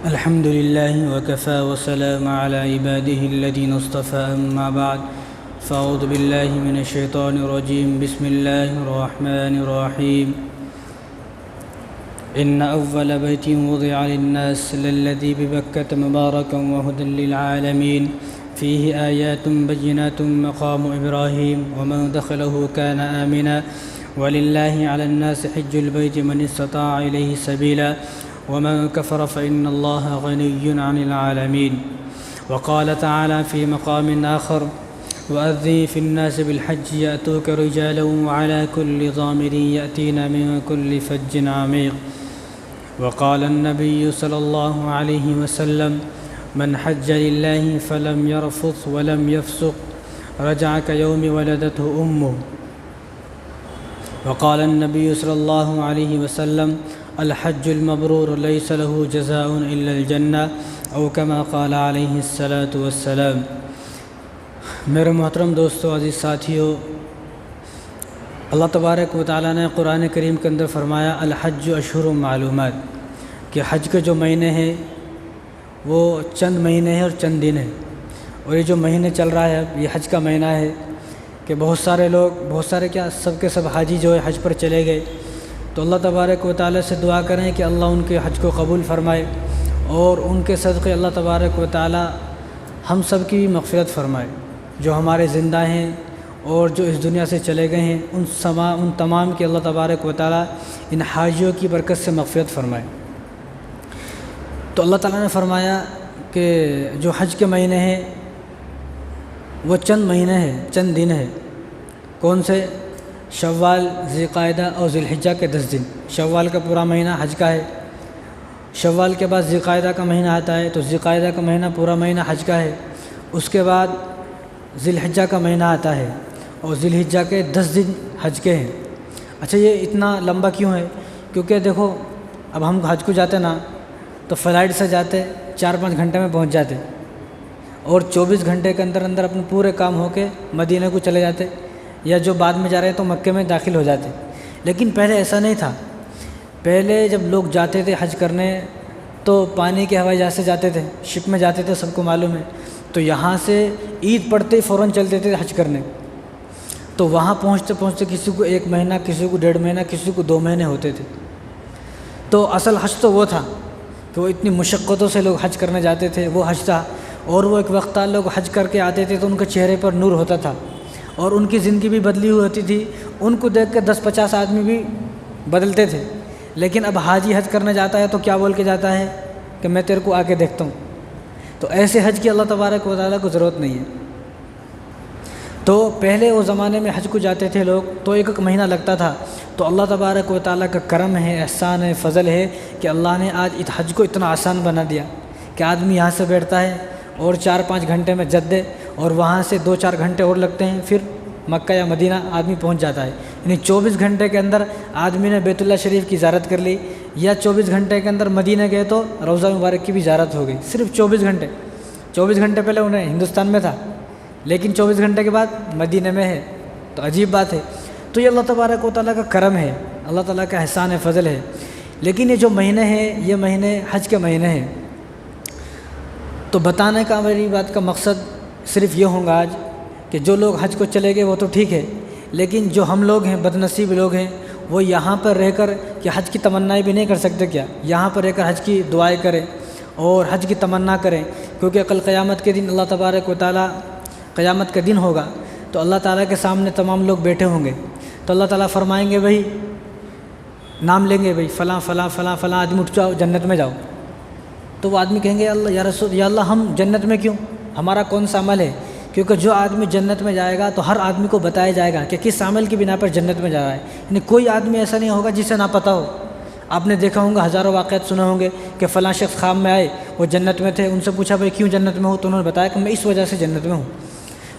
الحمد لله وكفى وسلام على عباده الذين اصطفى أما بعد فأعوذ بالله من الشيطان الرجيم بسم الله الرحمن الرحيم إن أول بيت وضع للناس للذي ببكة مباركا وهدى للعالمين فيه آيات بينات مقام إبراهيم ومن دخله كان آمنا ولله على الناس حج البيت من استطاع إليه سبيلا ومن كفر فإن الله غني عن العالمين. وقال تعالى في مقام آخر وأذن في الناس بالحج يأتوك رجالا وعلى كل ضامر يأتين من كل فج عميق. وقال النبي صلى الله عليه وسلم من حج لله فلم يرفث ولم يفسق رجع كيوم ولدته أمه. وقال النبي صلى الله عليه وسلم الحج المبرور ليس له جزاء إلا الجنة أو كما قال عليه الصلاة والسلام. میرے محترم دوستو، عزیز ساتھیو، اللہ تبارک و تعالیٰ نے قرآن کریم کے اندر فرمایا الحج اشہر معلومات، کہ حج کے جو مہینے ہیں وہ چند مہینے ہیں اور چند دن ہیں. اور یہ جو مہینے چل رہا ہے یہ حج کا مہینہ ہے کہ بہت سارے کیا سب کے سب حاجی جو ہے حج پر چلے گئے. تو اللہ تبارک و تعالیٰ سے دعا کریں کہ اللہ ان کے حج کو قبول فرمائے اور ان کے صدقے اللہ تبارک و تعالیٰ ہم سب کی مغفرت فرمائے، جو ہمارے زندہ ہیں اور جو اس دنیا سے چلے گئے ہیں ان تمام کی اللہ تبارک و تعالیٰ ان حاجیوں کی برکت سے مغفرت فرمائے. تو اللہ تعالیٰ نے فرمایا کہ جو حج کے مہینے ہیں وہ چند مہینے ہیں، چند دن ہیں. کون سے؟ شوال، ذوالقعدہ اور ذی الحجہ کے 10 دن. شوال کا پورا مہینہ حج کا ہے. شوال کے بعد ذوالقعدہ کا مہینہ آتا ہے، تو ذوالقعدہ کا مہینہ پورا مہینہ حج کا ہے. اس کے بعد ذی الحجہ کا مہینہ آتا ہے اور ذی الحجہ کے 10 دن حج کے ہیں. اچھا، یہ اتنا لمبا کیوں ہے؟ کیونکہ دیکھو اب ہم حج کو جاتے نا تو فلائٹ سے جاتے 4-5 گھنٹے میں پہنچ جاتے اور 24 گھنٹے کے اندر اپنے پورے کام ہو کے مدینہ کو چلے جاتے، یا جو بعد میں جا رہے ہیں تو مکے میں داخل ہو جاتے. لیکن پہلے ایسا نہیں تھا. پہلے جب لوگ جاتے تھے حج کرنے تو پانی کے ہوائی جہاز سے جاتے تھے، شپ میں جاتے تھے، سب کو معلوم ہے. تو یہاں سے عید پڑتے ہی فوراً چلتے تھے حج کرنے. تو وہاں پہنچتے پہنچتے کسی کو 1 مہینہ، کسی کو 1.5 مہینہ، کسی کو 2 مہینے ہوتے تھے. تو اصل حج تو وہ تھا کہ وہ اتنی مشقتوں سے لوگ حج کرنے جاتے تھے، وہ حج تھا. اور وہ ایک وقت تھا لوگ حج کر کے آتے تھے تو ان کے چہرے پر نور ہوتا تھا اور ان کی زندگی بھی بدلی ہوئی ہوتی تھی. ان کو دیکھ کے 10-50 آدمی بھی بدلتے تھے. لیکن اب حاجی حج کرنے جاتا ہے تو کیا بول کے جاتا ہے کہ میں تیرے کو آ کے دیکھتا ہوں. تو ایسے حج کی اللہ تبارک و تعالیٰ کو ضرورت نہیں ہے. تو پہلے وہ زمانے میں حج کو جاتے تھے لوگ تو 1 مہینہ لگتا تھا. تو اللہ تبارک و تعالیٰ کا کرم ہے، احسان ہے، فضل ہے کہ اللہ نے آج اس حج کو اتنا آسان بنا دیا کہ آدمی یہاں سے بیٹھتا ہے اور 4-5 گھنٹے میں جدے، اور وہاں سے 2-4 گھنٹے اور لگتے ہیں، پھر مکہ یا مدینہ آدمی پہنچ جاتا ہے. یعنی 24 گھنٹے کے اندر آدمی نے بیت اللہ شریف کی زیارت کر لی، یا 24 گھنٹے کے اندر مدینہ گئے تو روضہ مبارک کی بھی زیارت ہو گئی. صرف 24 گھنٹے. 24 گھنٹے پہلے انہیں ہندوستان میں تھا لیکن 24 گھنٹے کے بعد مدینہ میں ہے. تو عجیب بات ہے. تو یہ اللہ تبارک و تعالیٰ کا کرم ہے، اللہ تعالیٰ کا احسان ہے، فضل ہے. لیکن یہ جو مہینے ہیں یہ مہینے حج کے مہینے ہیں. تو بتانے کا میری بات کا مقصد صرف یہ ہوگا آج کہ جو لوگ حج کو چلے گئے وہ تو ٹھیک ہے، لیکن جو ہم لوگ ہیں، بد نصیب لوگ ہیں، وہ یہاں پر رہ کر کہ حج کی تمنائیں بھی نہیں کر سکتے کیا؟ یہاں پر رہ کر حج کی دعائیں کریں اور حج کی تمنا کریں. کیونکہ کل قیامت کے دن اللہ تبارک و تعالیٰ، قیامت کا دن ہوگا تو اللہ تعالیٰ کے سامنے تمام لوگ بیٹھے ہوں گے. تو اللہ تعالیٰ فرمائیں گے بھائی، نام لیں گے، بھائی فلاں فلاں فلاں فلاں آدمی اٹھ جاؤ، جنت میں جاؤ. تو وہ آدمی کہیں گے اللہ یا رسول، یا اللہ ہم جنت میں کیوں؟ ہمارا کون سا عمل ہے؟ کیونکہ جو آدمی جنت میں جائے گا تو ہر آدمی کو بتایا جائے گا کہ کس عمل کی بنا پر جنت میں جا رہا ہے. یعنی کوئی آدمی ایسا نہیں ہوگا جسے نہ پتہ ہو. آپ نے دیکھا ہوگا، ہزاروں واقعات سنے ہوں گے کہ فلاں شخص خواب میں آئے، وہ جنت میں تھے، ان سے پوچھا بھائی کیوں جنت میں ہو؟ تو انہوں نے بتایا کہ میں اس وجہ سے جنت میں ہوں.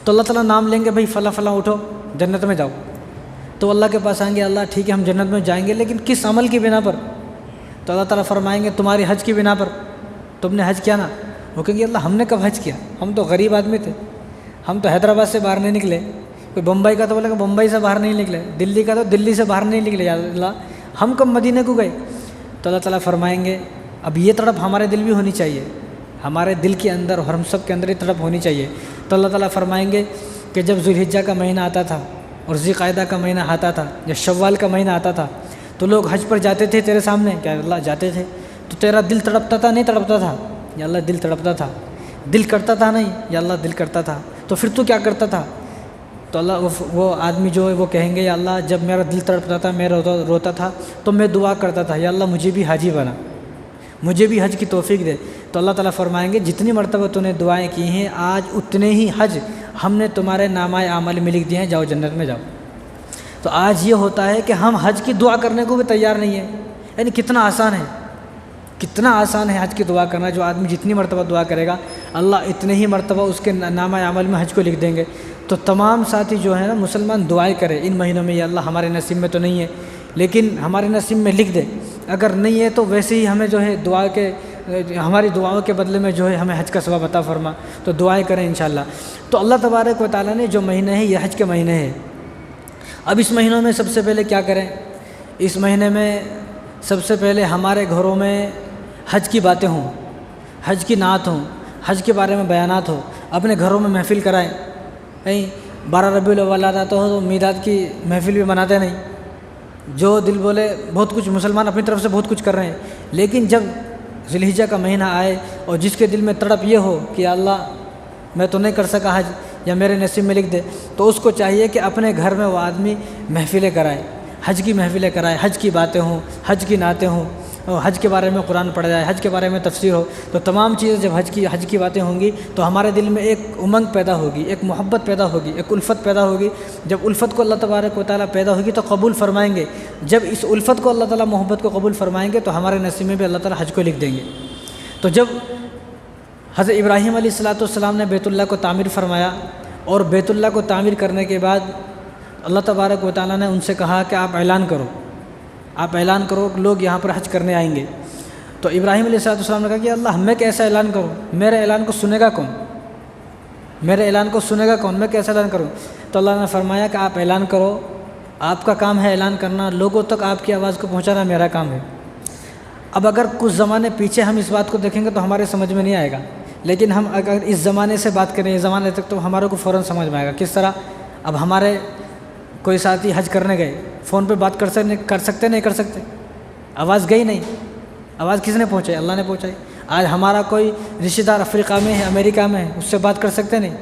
تو اللہ تعالیٰ نام لیں گے، بھائی فلاں فلاں اٹھو، جنت میں جاؤ. تو اللہ کے پاس آئیں گے، اللہ ٹھیک ہے ہم جنت میں جائیں گے لیکن کس عمل کی بنا پر؟ تو اللہ تعالیٰ فرمائیں گے تمہاری حج کی بنا پر، تم نے حج کیا نا. وہ کہیں گے اللہ ہم نے کب حج کیا؟ ہم تو غریب آدمی تھے، ہم تو حیدرآباد سے باہر نہیں نکلے. کوئی بمبئی کا تو بولے کہ بمبئی سے باہر نہیں نکلے، دلی کا تو دلی سے باہر نہیں نکلے. یا اللہ ہم کب مدینہ کو گئے؟ تو اللہ تعالیٰ فرمائیں گے اب یہ تڑپ ہمارے دل بھی ہونی چاہیے، ہمارے دل کے اندر اور ہم سب کے اندر یہ تڑپ ہونی چاہیے۔ تو اللہ تعالیٰ فرمائیں گے کہ جب ذوالحجہ کا مہینہ آتا تھا اور ذی قعدہ کا مہینہ آتا تھا یا شوال کا مہینہ آتا تھا تو لوگ حج پر جاتے تھے تیرے سامنے، کہ اللہ جاتے تھے تو تیرا دل تڑپتا تھا نہیں تڑپتا تھا؟ یا اللہ دل تڑپتا تھا، دل کرتا تھا نہیں؟ یا اللہ دل کرتا تھا۔ تو پھر تو کیا کرتا تھا؟ تو اللہ وہ آدمی جو ہے وہ کہیں گے یا اللہ جب میرا دل تڑپتا تھا، میں روتا تھا تو میں دعا کرتا تھا یا اللہ مجھے بھی حاجی بنا، مجھے بھی حج کی توفیق دے۔ تو اللہ تعالیٰ فرمائیں گے جتنی مرتبہ تو نے دعائیں کی ہیں آج اتنے ہی حج ہم نے تمہارے نامہ اعمال میں لکھ دیے ہیں، جاؤ جنت میں جاؤ۔ تو آج یہ ہوتا ہے کہ ہم حج کی دعا کرنے کو بھی تیار نہیں ہیں، یعنی کتنا آسان ہے، کتنا آسان ہے حج کی دعا کرنا۔ جو آدمی جتنی مرتبہ دعا کرے گا اللہ اتنے ہی مرتبہ اس کے نامہ اعمال میں حج کو لکھ دیں گے۔ تو تمام ساتھی جو ہے نا مسلمان دعائیں کرے ان مہینوں میں، یا اللہ ہمارے نصیب میں تو نہیں ہے لیکن ہمارے نصیب میں لکھ دے، اگر نہیں ہے تو ویسے ہی ہمیں جو ہے دعا کے ہماری دعاؤں کے بدلے میں جو ہے ہمیں حج کا ثواب عطا فرما، تو دعائیں کریں انشاءاللہ۔ تو اللہ تبارک و تعالیٰ نے جو مہینے ہیں یہ حج کے مہینے ہیں۔ اب اس مہینوں میں سب سے پہلے کیا کریں؟ اس مہینے میں سب سے پہلے ہمارے گھروں میں حج کی باتیں ہوں، حج کی نعت ہوں، حج کے بارے میں بیانات ہو، اپنے گھروں میں محفل کرائیں۔ نہیں 12 ربیع الاول آتا تو میلاد کی محفل بھی مناتے نہیں، جو دل بولے بہت کچھ مسلمان اپنی طرف سے بہت کچھ کر رہے ہیں، لیکن جب ذی الحجہ کا مہینہ آئے اور جس کے دل میں تڑپ یہ ہو کہ یا اللہ میں تو نہیں کر سکا حج یا میرے نصیب میں لکھ دے، تو اس کو چاہیے کہ اپنے گھر میں وہ آدمی محفلیں کرائے، حج کی محفلیں کرائے، حج کی باتیں ہوں، حج کی نعتیں ہوں، اور حج کے بارے میں قرآن پڑھا جائے، حج کے بارے میں تفسیر ہو۔ تو تمام چیزیں جب حج کی باتیں ہوں گی تو ہمارے دل میں ایک امنگ پیدا ہوگی، ایک محبت پیدا ہوگی، ایک الفت پیدا ہوگی۔ جب الفت کو اللہ تبارک و تعالیٰ پیدا ہوگی تو قبول فرمائیں گے، جب اس الفت کو اللہ تعالیٰ محبت کو قبول فرمائیں گے تو ہمارے نصیب میں بھی اللہ تعالیٰ حج کو لکھ دیں گے۔ تو جب حضرت ابراہیم علیہ السلام نے بیت اللہ کو تعمیر فرمایا اور بیت اللہ کو تعمیر کرنے کے بعد اللہ تبارک و تعالیٰ نے ان سے کہا کہ آپ اعلان کرو کہ لوگ یہاں پر حج کرنے آئیں گے۔ تو ابراہیم علیہ السلام نے کہا کہ اللہ میں کیسا اعلان کروں، میرے اعلان کو سنے گا کون، میرے اعلان کو سنے گا کون، میں کیسا اعلان کروں؟ تو اللہ نے فرمایا کہ آپ اعلان کرو، آپ کا کام ہے اعلان کرنا، لوگوں تک آپ کی آواز کو پہنچانا میرا کام ہے۔ اب اگر کچھ زمانے پیچھے ہم اس بات کو دیکھیں گے تو ہمارے سمجھ میں نہیں آئے گا، لیکن ہم اگر اس زمانے سے بات کریں، اس زمانے تک، تو ہمارے کو فوراً سمجھ میں آئے گا۔ کس طرح؟ اب ہمارے کوئی ساتھی حج کرنے گئے، فون پہ بات کر سکتے نہیں کر سکتے، آواز گئی نہیں، آواز کس نے پہنچائی؟ اللہ نے پہنچائی۔ آج ہمارا کوئی رشتہ دار افریقہ میں ہے، امریکہ میں ہے، اس سے بات کر سکتے نہیں،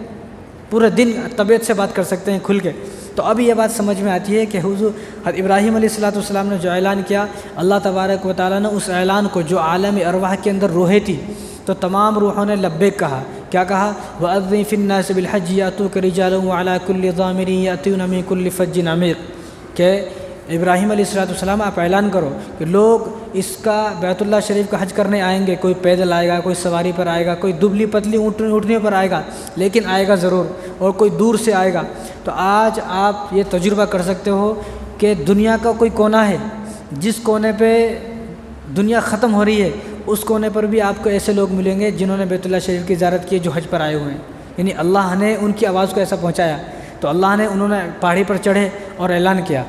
پورے دن طبیعت سے بات کر سکتے ہیں کھل کے۔ تو اب یہ بات سمجھ میں آتی ہے کہ حضور ابراہیم علیہ السلام نے جو اعلان کیا، اللہ تبارک و تعالیٰ نے اس اعلان کو جو عالم ارواح کے اندر روحیں تھی تو تمام روحوں نے لبیک کہا۔ کیا کہا؟ وَأَذِّن فِي النَّاسِ بِالْحَجِّ يَأْتُوكَ رِجَالًا وَعَلَىٰ كُلِّ ضَامِرٍ يَأْتُونَ مِن كُلِّ فَجٍّ عَمِيقٍ، کہ ابراہیم علیہ السلام آپ اعلان کرو کہ لوگ اس کا بیت اللہ شریف کا حج کرنے آئیں گے، کوئی پیدل آئے گا، کوئی سواری پر آئے گا، کوئی دبلی پتلی اونٹنیوں پر آئے گا، لیکن آئے گا ضرور، اور کوئی دور سے آئے گا۔ تو آج آپ یہ تجربہ کر سکتے ہو کہ دنیا کا کوئی کونا ہے، جس کونے پہ دنیا ختم ہو رہی ہے اس کونے پر بھی آپ کو ایسے لوگ ملیں گے جنہوں نے بیت اللہ شریف کی زیارت کی، جو حج پر آئے ہوئے ہیں، یعنی اللہ نے ان کی آواز کو ایسا پہنچایا۔ تو اللہ نے انہوں نے پہاڑی پر چڑھے اور اعلان کیا۔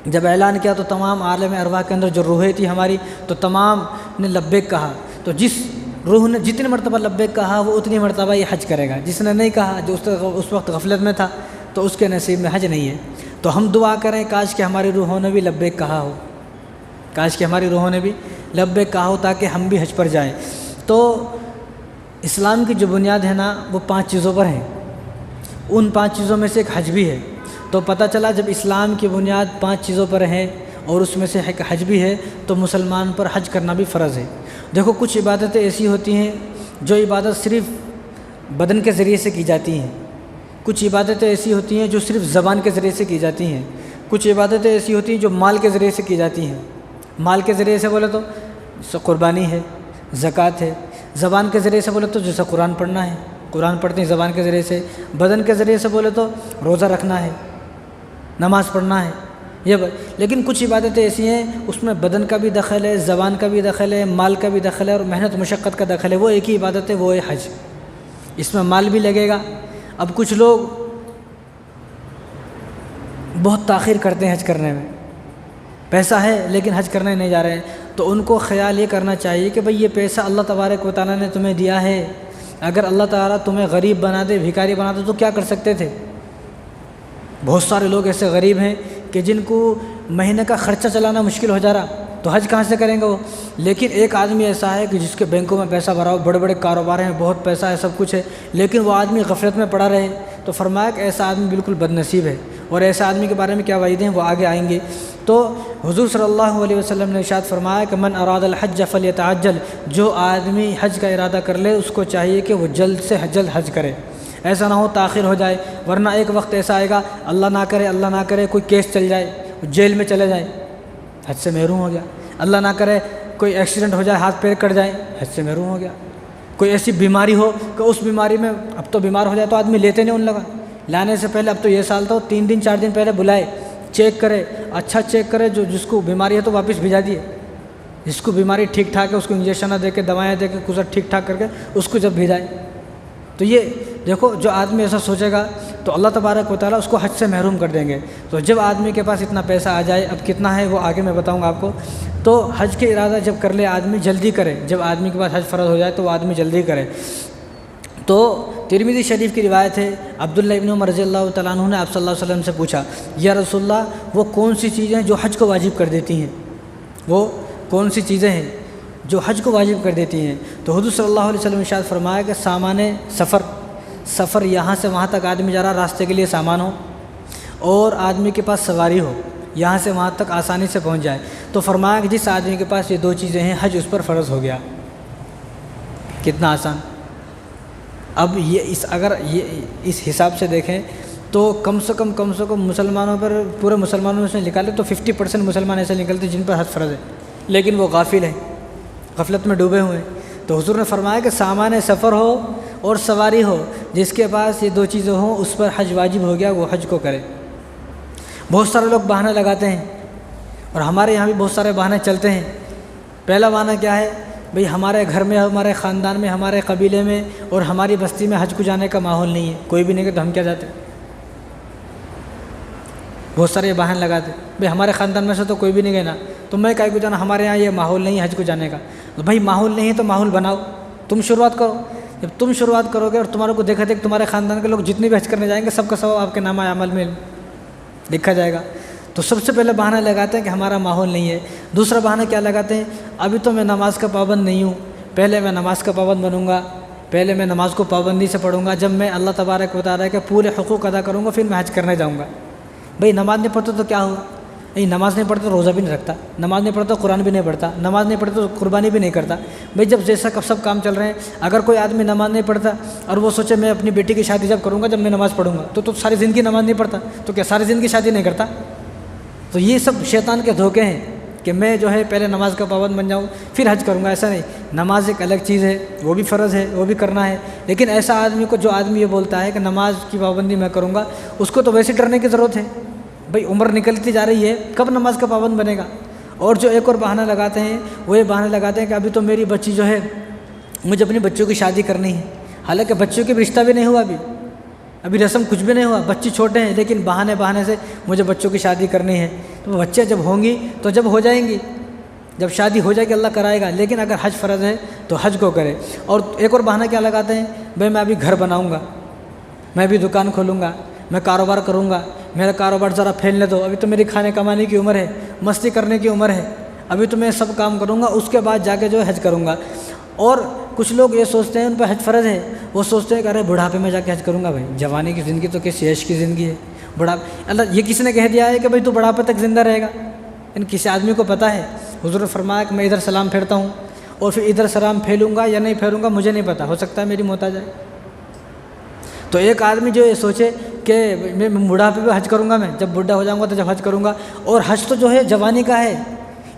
جب اعلان کیا تو تمام عالم ارواح کے اندر جو روحیں تھی ہماری، تو تمام نے لبیک کہا۔ تو جس روح نے جتنی مرتبہ لبیک کہا وہ اتنی مرتبہ یہ حج کرے گا، جس نے نہیں کہا، جو اس وقت غفلت میں تھا، تو اس کے نصیب میں حج نہیں ہے۔ تو ہم دعا کریں کاش کہ ہماری روحوں نے بھی لبیک کہا ہو، کاش کہ ہماری روحوں نے بھی لبیک کہا ہو تاکہ ہم بھی حج پر جائیں۔ تو اسلام کی جو بنیاد ہے نا وہ 5 چیزوں پر ہیں، ان 5 چیزوں میں سے ایک حج بھی ہے۔ تو پتہ چلا جب اسلام کی بنیاد 5 چیزوں پر ہے اور اس میں سے ایک حج بھی ہے تو مسلمان پر حج کرنا بھی فرض ہے۔ دیکھو کچھ عبادتیں ایسی ہوتی ہیں جو عبادت صرف بدن کے ذریعے سے کی جاتی ہیں، کچھ عبادتیں ایسی ہوتی ہیں جو صرف زبان کے ذریعے سے کی جاتی ہیں، کچھ عبادتیں ایسی ہوتی ہیں جو مال کے ذریعے سے کی جاتی ہیں۔ مال کے ذریعے سے بولے تو قربانی ہے، زکوٰۃ ہے، زبان کے ذریعے سے بولے تو جیسے قرآن پڑھنا ہے، قرآن پڑھتے ہیں زبان کے ذریعے سے، بدن کے ذریعے سے بولے تو روزہ رکھنا ہے، نماز پڑھنا ہے، لیکن کچھ عبادتیں ایسی ہیں اس میں بدن کا بھی دخل ہے، زبان کا بھی دخل ہے، مال کا بھی دخل ہے اور محنت مشقت کا دخل ہے۔ وہ ایک ہی عبادت ہے، وہ ہے حج، اس میں مال بھی لگے گا۔ اب کچھ لوگ بہت تاخیر کرتے ہیں حج کرنے میں، پیسہ ہے لیکن حج کرنے نہیں جا رہے ہیں، تو تو ان کو خیال یہ کرنا چاہیے کہ بھئی یہ پیسہ اللہ تبارک و تعالیٰ نے تمہیں دیا ہے، اگر اللہ تعالیٰ تمہیں غریب بنا دے، بھکاری بنا دے تو کیا کر سکتے تھے؟ بہت سارے لوگ ایسے غریب ہیں کہ جن کو مہینے کا خرچہ چلانا مشکل ہو جا رہا، تو حج کہاں سے کریں گے وہ؟ لیکن ایک آدمی ایسا ہے کہ جس کے بینکوں میں پیسہ بھرا ہو، بڑے بڑے کاروبار ہیں، بہت پیسہ ہے، سب کچھ ہے، لیکن وہ آدمی غفلت میں پڑا رہے، تو فرمایا کہ ایسا آدمی بالکل بد نصیب ہے۔ اور ایسے آدمی کے بارے میں کیا وعید ہیں وہ آگے آئیں گے۔ تو حضور صلی اللہ علیہ وسلم نے ارشاد فرمایا کہ من اراد الحج فلیتعجل، جو آدمی حج کا ارادہ کر لے اس کو چاہیے کہ وہ جلد سے جلد حج کرے، ایسا نہ ہو تاخیر ہو جائے، ورنہ ایک وقت ایسا آئے گا اللہ نہ کرے کوئی کیس چل جائے، جیل میں چلے جائے، حج سے محروم ہو گیا۔ اللہ نہ کرے کوئی ایکسیڈنٹ ہو جائے، ہاتھ پیر کٹ جائے، حج سے محروم ہو گیا۔ کوئی ایسی بیماری ہو کہ اس بیماری میں اب تو بیمار ہو جائے تو آدمی لیتے نہیں ان لگا، لانے سے پہلے اب تو یہ سال تو 3 دن 4 دن پہلے بلائے، چیک کرے، اچھا چیک کرے، جس کو بیماری ہے تو واپس بھیجا دیے، جس کو بیماری ٹھیک ٹھاک ہے اس کو انجیکشن دے کے دوائیں دے کے کچھ ٹھیک ٹھاک کر کے اس کو جب بھیجائے۔ تو یہ دیکھو جو آدمی ایسا سوچے گا تو اللہ تبارک و تعالیٰ اس کو حج سے محروم کر دیں گے۔ تو جب آدمی کے پاس اتنا پیسہ آ جائے، اب کتنا ہے وہ آگے میں بتاؤں گا آپ کو، تو حج کے ارادہ جب کر لے آدمی جلدی کرے، جب آدمی کے پاس حج فرض ہو جائے تو وہ آدمی جلدی کرے۔ تو ترمذی شریف کی روایت ہے، عبداللہ ابن عمر رضی اللہ تعالیٰ عنہ نے آپ صلی اللہ علیہ وسلم سے پوچھا، یا رسول اللہ وہ کون سی چیزیں ہیں جو حج کو واجب کر دیتی ہیں؟ وہ کون سی چیزیں ہیں جو حج کو واجب کر دیتی ہیں؟ تو حضور صلی اللہ علیہ وسلم نے ارشاد فرمایا کہ سامان سفر یہاں سے وہاں تک آدمی جا رہا، راستے کے لیے سامان ہو، اور آدمی کے پاس سواری ہو، یہاں سے وہاں تک آسانی سے پہنچ جائے۔ تو فرمایا کہ جس آدمی کے پاس یہ 2 چیزیں ہیں حج اس پر فرض ہو گیا۔ کتنا آسان! اب اگر اس حساب سے دیکھیں تو کم سے کم مسلمانوں پر، پورے مسلمانوں سے نکالے تو 50% مسلمان ایسے نکلتے جن پر حج فرض ہے، لیکن وہ غافل ہیں، غفلت میں ڈوبے ہوئے ہیں۔ تو حضور نے فرمایا کہ سامان سفر ہو اور سواری ہو، جس کے پاس یہ 2 چیزیں ہوں اس پر حج واجب ہو گیا، وہ حج کو کرے۔ بہت سارے لوگ بہانے لگاتے ہیں، اور ہمارے یہاں بھی بہت سارے بہانے چلتے ہیں۔ پہلا بہانہ کیا ہے؟ بھئی ہمارے گھر میں، ہمارے خاندان میں، ہمارے قبیلے میں اور ہماری بستی میں حج کو جانے کا ماحول نہیں ہے، کوئی بھی نہیں کہ تو ہم کیا جاتے؟ بہت سارے بہانے لگاتے، بھئی ہمارے خاندان میں سے تو کوئی بھی نہیں گئے نا، تو میں کہیں کو جانا، ہمارے یہاں یہ ماحول نہیں ہے حج کو جانے کا۔ تو بھئی ماحول نہیں ہے تو ماحول بناؤ، تم شروعات کرو۔ جب تم شروعات کرو گے اور تمہارے کو دیکھا دیکھ تمہارے خاندان کے لوگ جتنے بھی حج کرنے جائیں گے سب کا ثواب آپ کے نامہ عمل میں لکھا جائے گا۔ تو سب سے پہلے بہانہ لگاتے ہیں کہ ہمارا ماحول نہیں ہے۔ دوسرا بہانہ کیا لگاتے ہیں؟ ابھی تو میں نماز کا پابند نہیں ہوں، پہلے میں نماز کا پابند بنوں گا، پہلے میں نماز کو پابندی سے پڑھوں گا، جب میں اللہ تبارک و تعالیٰ کے پورے حقوق ادا کروں گا پھر میں حج کرنے جاؤں گا۔ بھئی نماز نہیں پڑھتا تو کیا ہوا؟ نہیں، نماز نہیں پڑھتا تو روزہ بھی نہیں رکھتا، نماز نہیں پڑھتا تو قرآن بھی نہیں پڑھتا، نماز نہیں پڑھتا تو قربانی بھی نہیں کرتا۔ بھئی جب جیسا سب کام چل رہے ہیں، اگر کوئی آدمی نماز نہیں پڑھتا اور وہ سوچے میں اپنی بیٹی کی شادی جب کروں گا جب میں نماز پڑھوں گا، تو ساری زندگی نماز نہیں پڑھتا، تو کیا ساری زندگی شادی نہیں کرتا؟ تو یہ سب شیطان کے دھوکے ہیں کہ میں جو ہے پہلے نماز کا پابند بن جاؤں پھر حج کروں گا۔ ایسا نہیں، نماز ایک الگ چیز ہے، وہ بھی فرض ہے، وہ بھی کرنا ہے، لیکن ایسا آدمی کو، جو آدمی یہ بولتا ہے کہ نماز کی پابندی میں کروں گا، اس کو تو ویسے ڈرنے کی ضرورت ہے۔ بھئی عمر نکلتی جا رہی ہے، کب نماز کا پابند بنے گا؟ اور جو ایک اور بہانہ لگاتے ہیں وہ یہ بہانہ لگاتے ہیں کہ ابھی تو میری بچی جو ہے، مجھے اپنی بچیوں کی شادی کرنی ہے، حالانکہ بچیوں کی رشتہ بھی نہیں ہوا، ابھی رسم کچھ بھی نہیں ہوا، بچے چھوٹے ہیں، لیکن بہانے سے مجھے بچوں کی شادی کرنی ہے۔ تو بچے جب ہوں گی تو جب ہو جائیں گی، جب شادی ہو جائے گی اللہ کرائے گا، لیکن اگر حج فرض ہے تو حج کو کرے۔ اور ایک اور بہانہ کیا لگاتے ہیں؟ بھئی میں ابھی گھر بناؤں گا، میں بھی دکان کھولوں گا، میں کاروبار کروں گا، میرا کاروبار ذرا پھیلنے دو، ابھی تو میری کھانے کمانے کی عمر ہے، مستی کرنے کی عمر ہے، ابھی تو میں سب کام کروں گا، اس کے بعد جا کے جو ہے حج کروں گا۔ اور کچھ لوگ یہ سوچتے ہیں ان پہ حج فرض ہے، وہ سوچتے ہیں کہ ارے بڑھاپے میں جا کے حج کروں گا۔ بھائی جوانی کی زندگی تو کس عیش کی زندگی ہے، اللہ یہ کس نے کہہ دیا ہے کہ بھائی تو بڑھاپے تک زندہ رہے گا؟ کسی آدمی کو پتہ ہے؟ حضور نے فرمایا کہ میں ادھر سلام پھیرتا ہوں اور پھر ادھر سلام پھیلوں گا یا نہیں پھیلوں گا مجھے نہیں پتہ، ہو سکتا ہے میری موت آ جائے۔ تو ایک آدمی جو یہ سوچے کہ میں بڑھاپے پہ حج کروں گا، میں جب بوڑھا ہو جاؤں گا تو جب حج کروں گا، اور حج تو جو ہے جوانی کا ہے،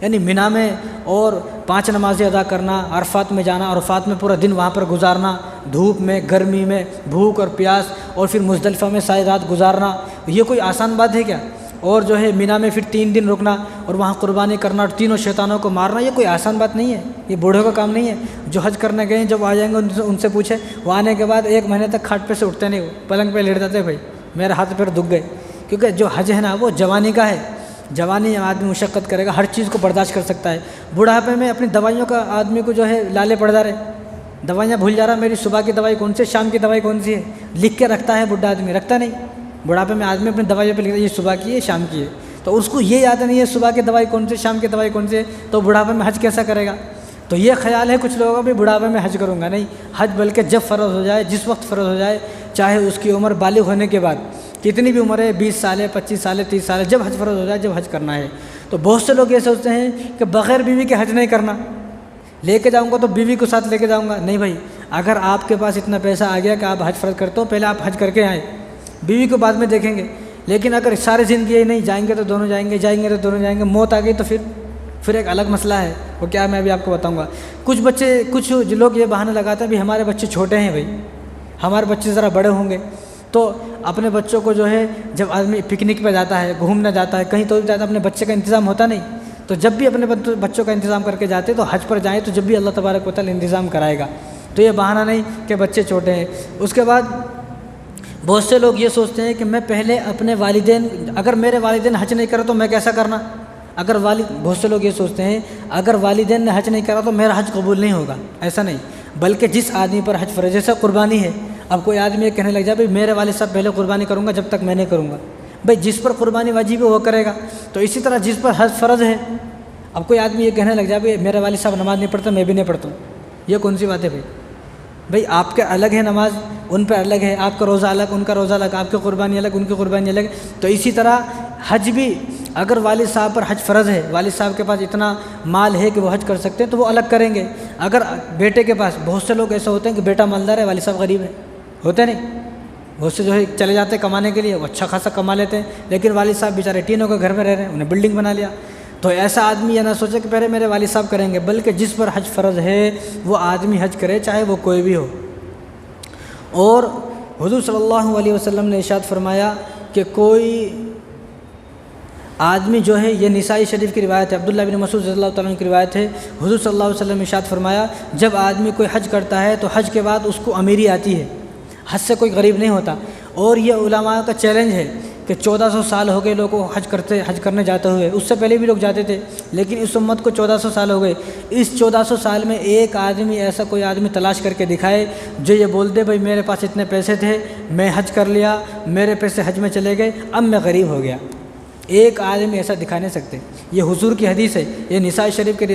یعنی مینا میں اور 5 نمازیں ادا کرنا، عرفات میں جانا، عرفات میں پورا دن وہاں پر گزارنا، دھوپ میں، گرمی میں، بھوک اور پیاس، اور پھر مزدلفہ میں ساری رات گزارنا، یہ کوئی آسان بات ہے کیا؟ اور جو ہے مینا میں پھر 3 دن رکنا اور وہاں قربانی کرنا اور تینوں شیطانوں کو مارنا، یہ کوئی آسان بات نہیں ہے، یہ بوڑھوں کا کام نہیں ہے۔ جو حج کرنے گئے جب آ جائیں گے ان سے پوچھے، وہ آنے کے بعد 1 مہینے تک کھاٹ پہ سے اٹھتے نہیں، پلنگ پہ لیٹ جاتے، بھائی میرے ہاتھ پیر دکھ گئے، کیونکہ جو حج ہے نا وہ جوانی کا ہے، جوانی میں آدمی مشقت کرے گا، ہر چیز کو برداشت کر سکتا ہے۔ بڑھاپے میں اپنی دوائیوں کا آدمی کو جو ہے لالے پڑ جا رہے، دوائیاں بھول جا رہا، میری صبح کی دوائی کون سی، شام کی دوائی کون سی ہے، لکھ کے رکھتا ہے بڈھا آدمی، رکھتا نہیں۔ بڑھاپے میں آدمی اپنی دوائیوں پہ لکھتا ہے یہ صبح کی ہے شام کی ہے، تو اس کو یہ یاد نہیں ہے صبح کی دوائی کون سی شام کی دوائی کون سی ہے، تو بڑھاپے میں حج کیسا کرے گا؟ تو یہ خیال ہے کچھ لوگوں کا بھی بڑھاپے میں حج کروں گا، نہیں، حج بلکہ جب فرض ہو جائے، جس وقت فرض ہو جائے، چاہے اس کی عمر بالغ ہونے کے بعد، کتنی بھی عمر ہے، 20 سال ہے، 25 سال ہے، 30 سال ہے، جب حج فرض ہو جائے، جب حج کرنا ہے۔ تو بہت سے لوگ یہ سوچتے ہیں کہ بغیر بیوی کے حج نہیں کرنا، لے کے جاؤں گا تو بیوی کو ساتھ لے کے جاؤں گا، نہیں بھائی، اگر آپ کے پاس اتنا پیسہ آ گیا کہ آپ حج فرض کرتے ہو، پہلے آپ حج کر کے آئیں، بیوی کو بعد میں دیکھیں گے۔ لیکن اگر ساری زندگی یہ نہیں جائیں گے تو دونوں جائیں گے، جائیں گے تو دونوں جائیں گے، موت آ گئی تو پھر ایک الگ مسئلہ ہے، وہ کیا میں ابھی آپ کو بتاؤں گا۔ کچھ لوگ یہ بہانہ لگاتے ہیں بھی ہمارے بچے چھوٹے ہیں، بھائی ہمارے بچے ذرا بڑے ہوں گے تو اپنے بچوں کو جو ہے جب آدمی پکنک پہ جاتا ہے، گھومنے جاتا ہے، کہیں تو بھی جاتا ہے، اپنے بچے کا انتظام ہوتا نہیں، تو جب بھی اپنے بچوں کا انتظام کر کے جاتے تو حج پر جائیں تو جب بھی اللہ تبارک و تعالی انتظام کرائے گا، تو یہ بہانہ نہیں کہ بچے چھوٹے ہیں۔ اس کے بعد بہت سے لوگ یہ سوچتے ہیں کہ میں پہلے اپنے والدین، اگر میرے والدین حج نہیں کرے تو میں کیسا کرنا، بہت سے لوگ یہ سوچتے ہیں اگر والدین نے حج نہیں کرا تو میرا حج قبول نہیں ہوگا، ایسا نہیں، بلکہ جس آدمی پر حج فرض، جیسے قربانی ہے، اب کوئی آدمی یہ کہنے لگ جائے بھائی میرے والد صاحب پہلے قربانی کروں گا جب تک میں نہیں کروں گا، بھائی جس پر قربانی واجب ہے وہ کرے گا، تو اسی طرح جس پر حج فرض ہے، اب کوئی آدمی یہ کہنے لگ جائے بھائی میرے والد صاحب نماز نہیں پڑھتا میں بھی نہیں پڑھتا ہوں، یہ کون سی بات ہے بھائی آپ کے الگ ہے نماز، ان پہ الگ ہے، آپ کا روزہ الگ، ان کا روزہ الگ، آپ کی قربانی الگ، ان کی قربانی الگ، تو اسی طرح حج بھی اگر والد صاحب پر حج فرض ہے، والد صاحب کے پاس اتنا مال ہے کہ وہ حج کر سکتے ہیں تو وہ الگ کریں گے۔ اگر بیٹے کے پاس، بہت سے لوگ ایسے ہوتے ہیں کہ بیٹا مالدار ہے، والد صاحب غریب ہے، ہوتے نہیں، بہت سے جو ہے چلے جاتے ہیں کمانے کے لیے، وہ اچھا خاصا کما لیتے ہیں، لیکن والد صاحب بیچارے ٹینوں کے گھر میں رہ رہے ہیں، انہیں بلڈنگ بنا لیا، تو ایسا آدمی یہ نہ سوچے کہ پہلے میرے والد صاحب کریں گے، بلکہ جس پر حج فرض ہے وہ آدمی حج کرے، چاہے وہ کوئی بھی ہو۔ اور حضور صلی اللہ علیہ وسلم نے ارشاد فرمایا کہ کوئی آدمی جو ہے، یہ نسائی شریف کی روایت ہے، عبداللہ بن مسعود رضی اللہ تعالیٰ عنہ کی روایت ہے، حضور صلی اللہ علیہ وسلم نے ارشاد فرمایا جب آدمی کوئی حج کرتا ہے تو حج کے بعد اس کو امیری آتی ہے، حج سے کوئی غریب نہیں ہوتا، اور یہ علماء کا چیلنج ہے کہ 1400 سال ہو گئے لوگوں کو حج کرنے جاتے ہوئے، اس سے پہلے بھی لوگ جاتے تھے، لیکن اس امت کو 1400 سال ہو گئے، اس 1400 سال میں ایک آدمی ایسا کوئی آدمی تلاش کر کے دکھائے جو یہ بول دے بھائی میرے پاس اتنے پیسے تھے، میں حج کر لیا، میرے پیسے حج میں چلے گئے، اب میں غریب ہو گیا، ایک آدمی ایسا دکھا نہیں سکتے۔ یہ حضور کی حدیث ہے، یہ نسائی شریف کی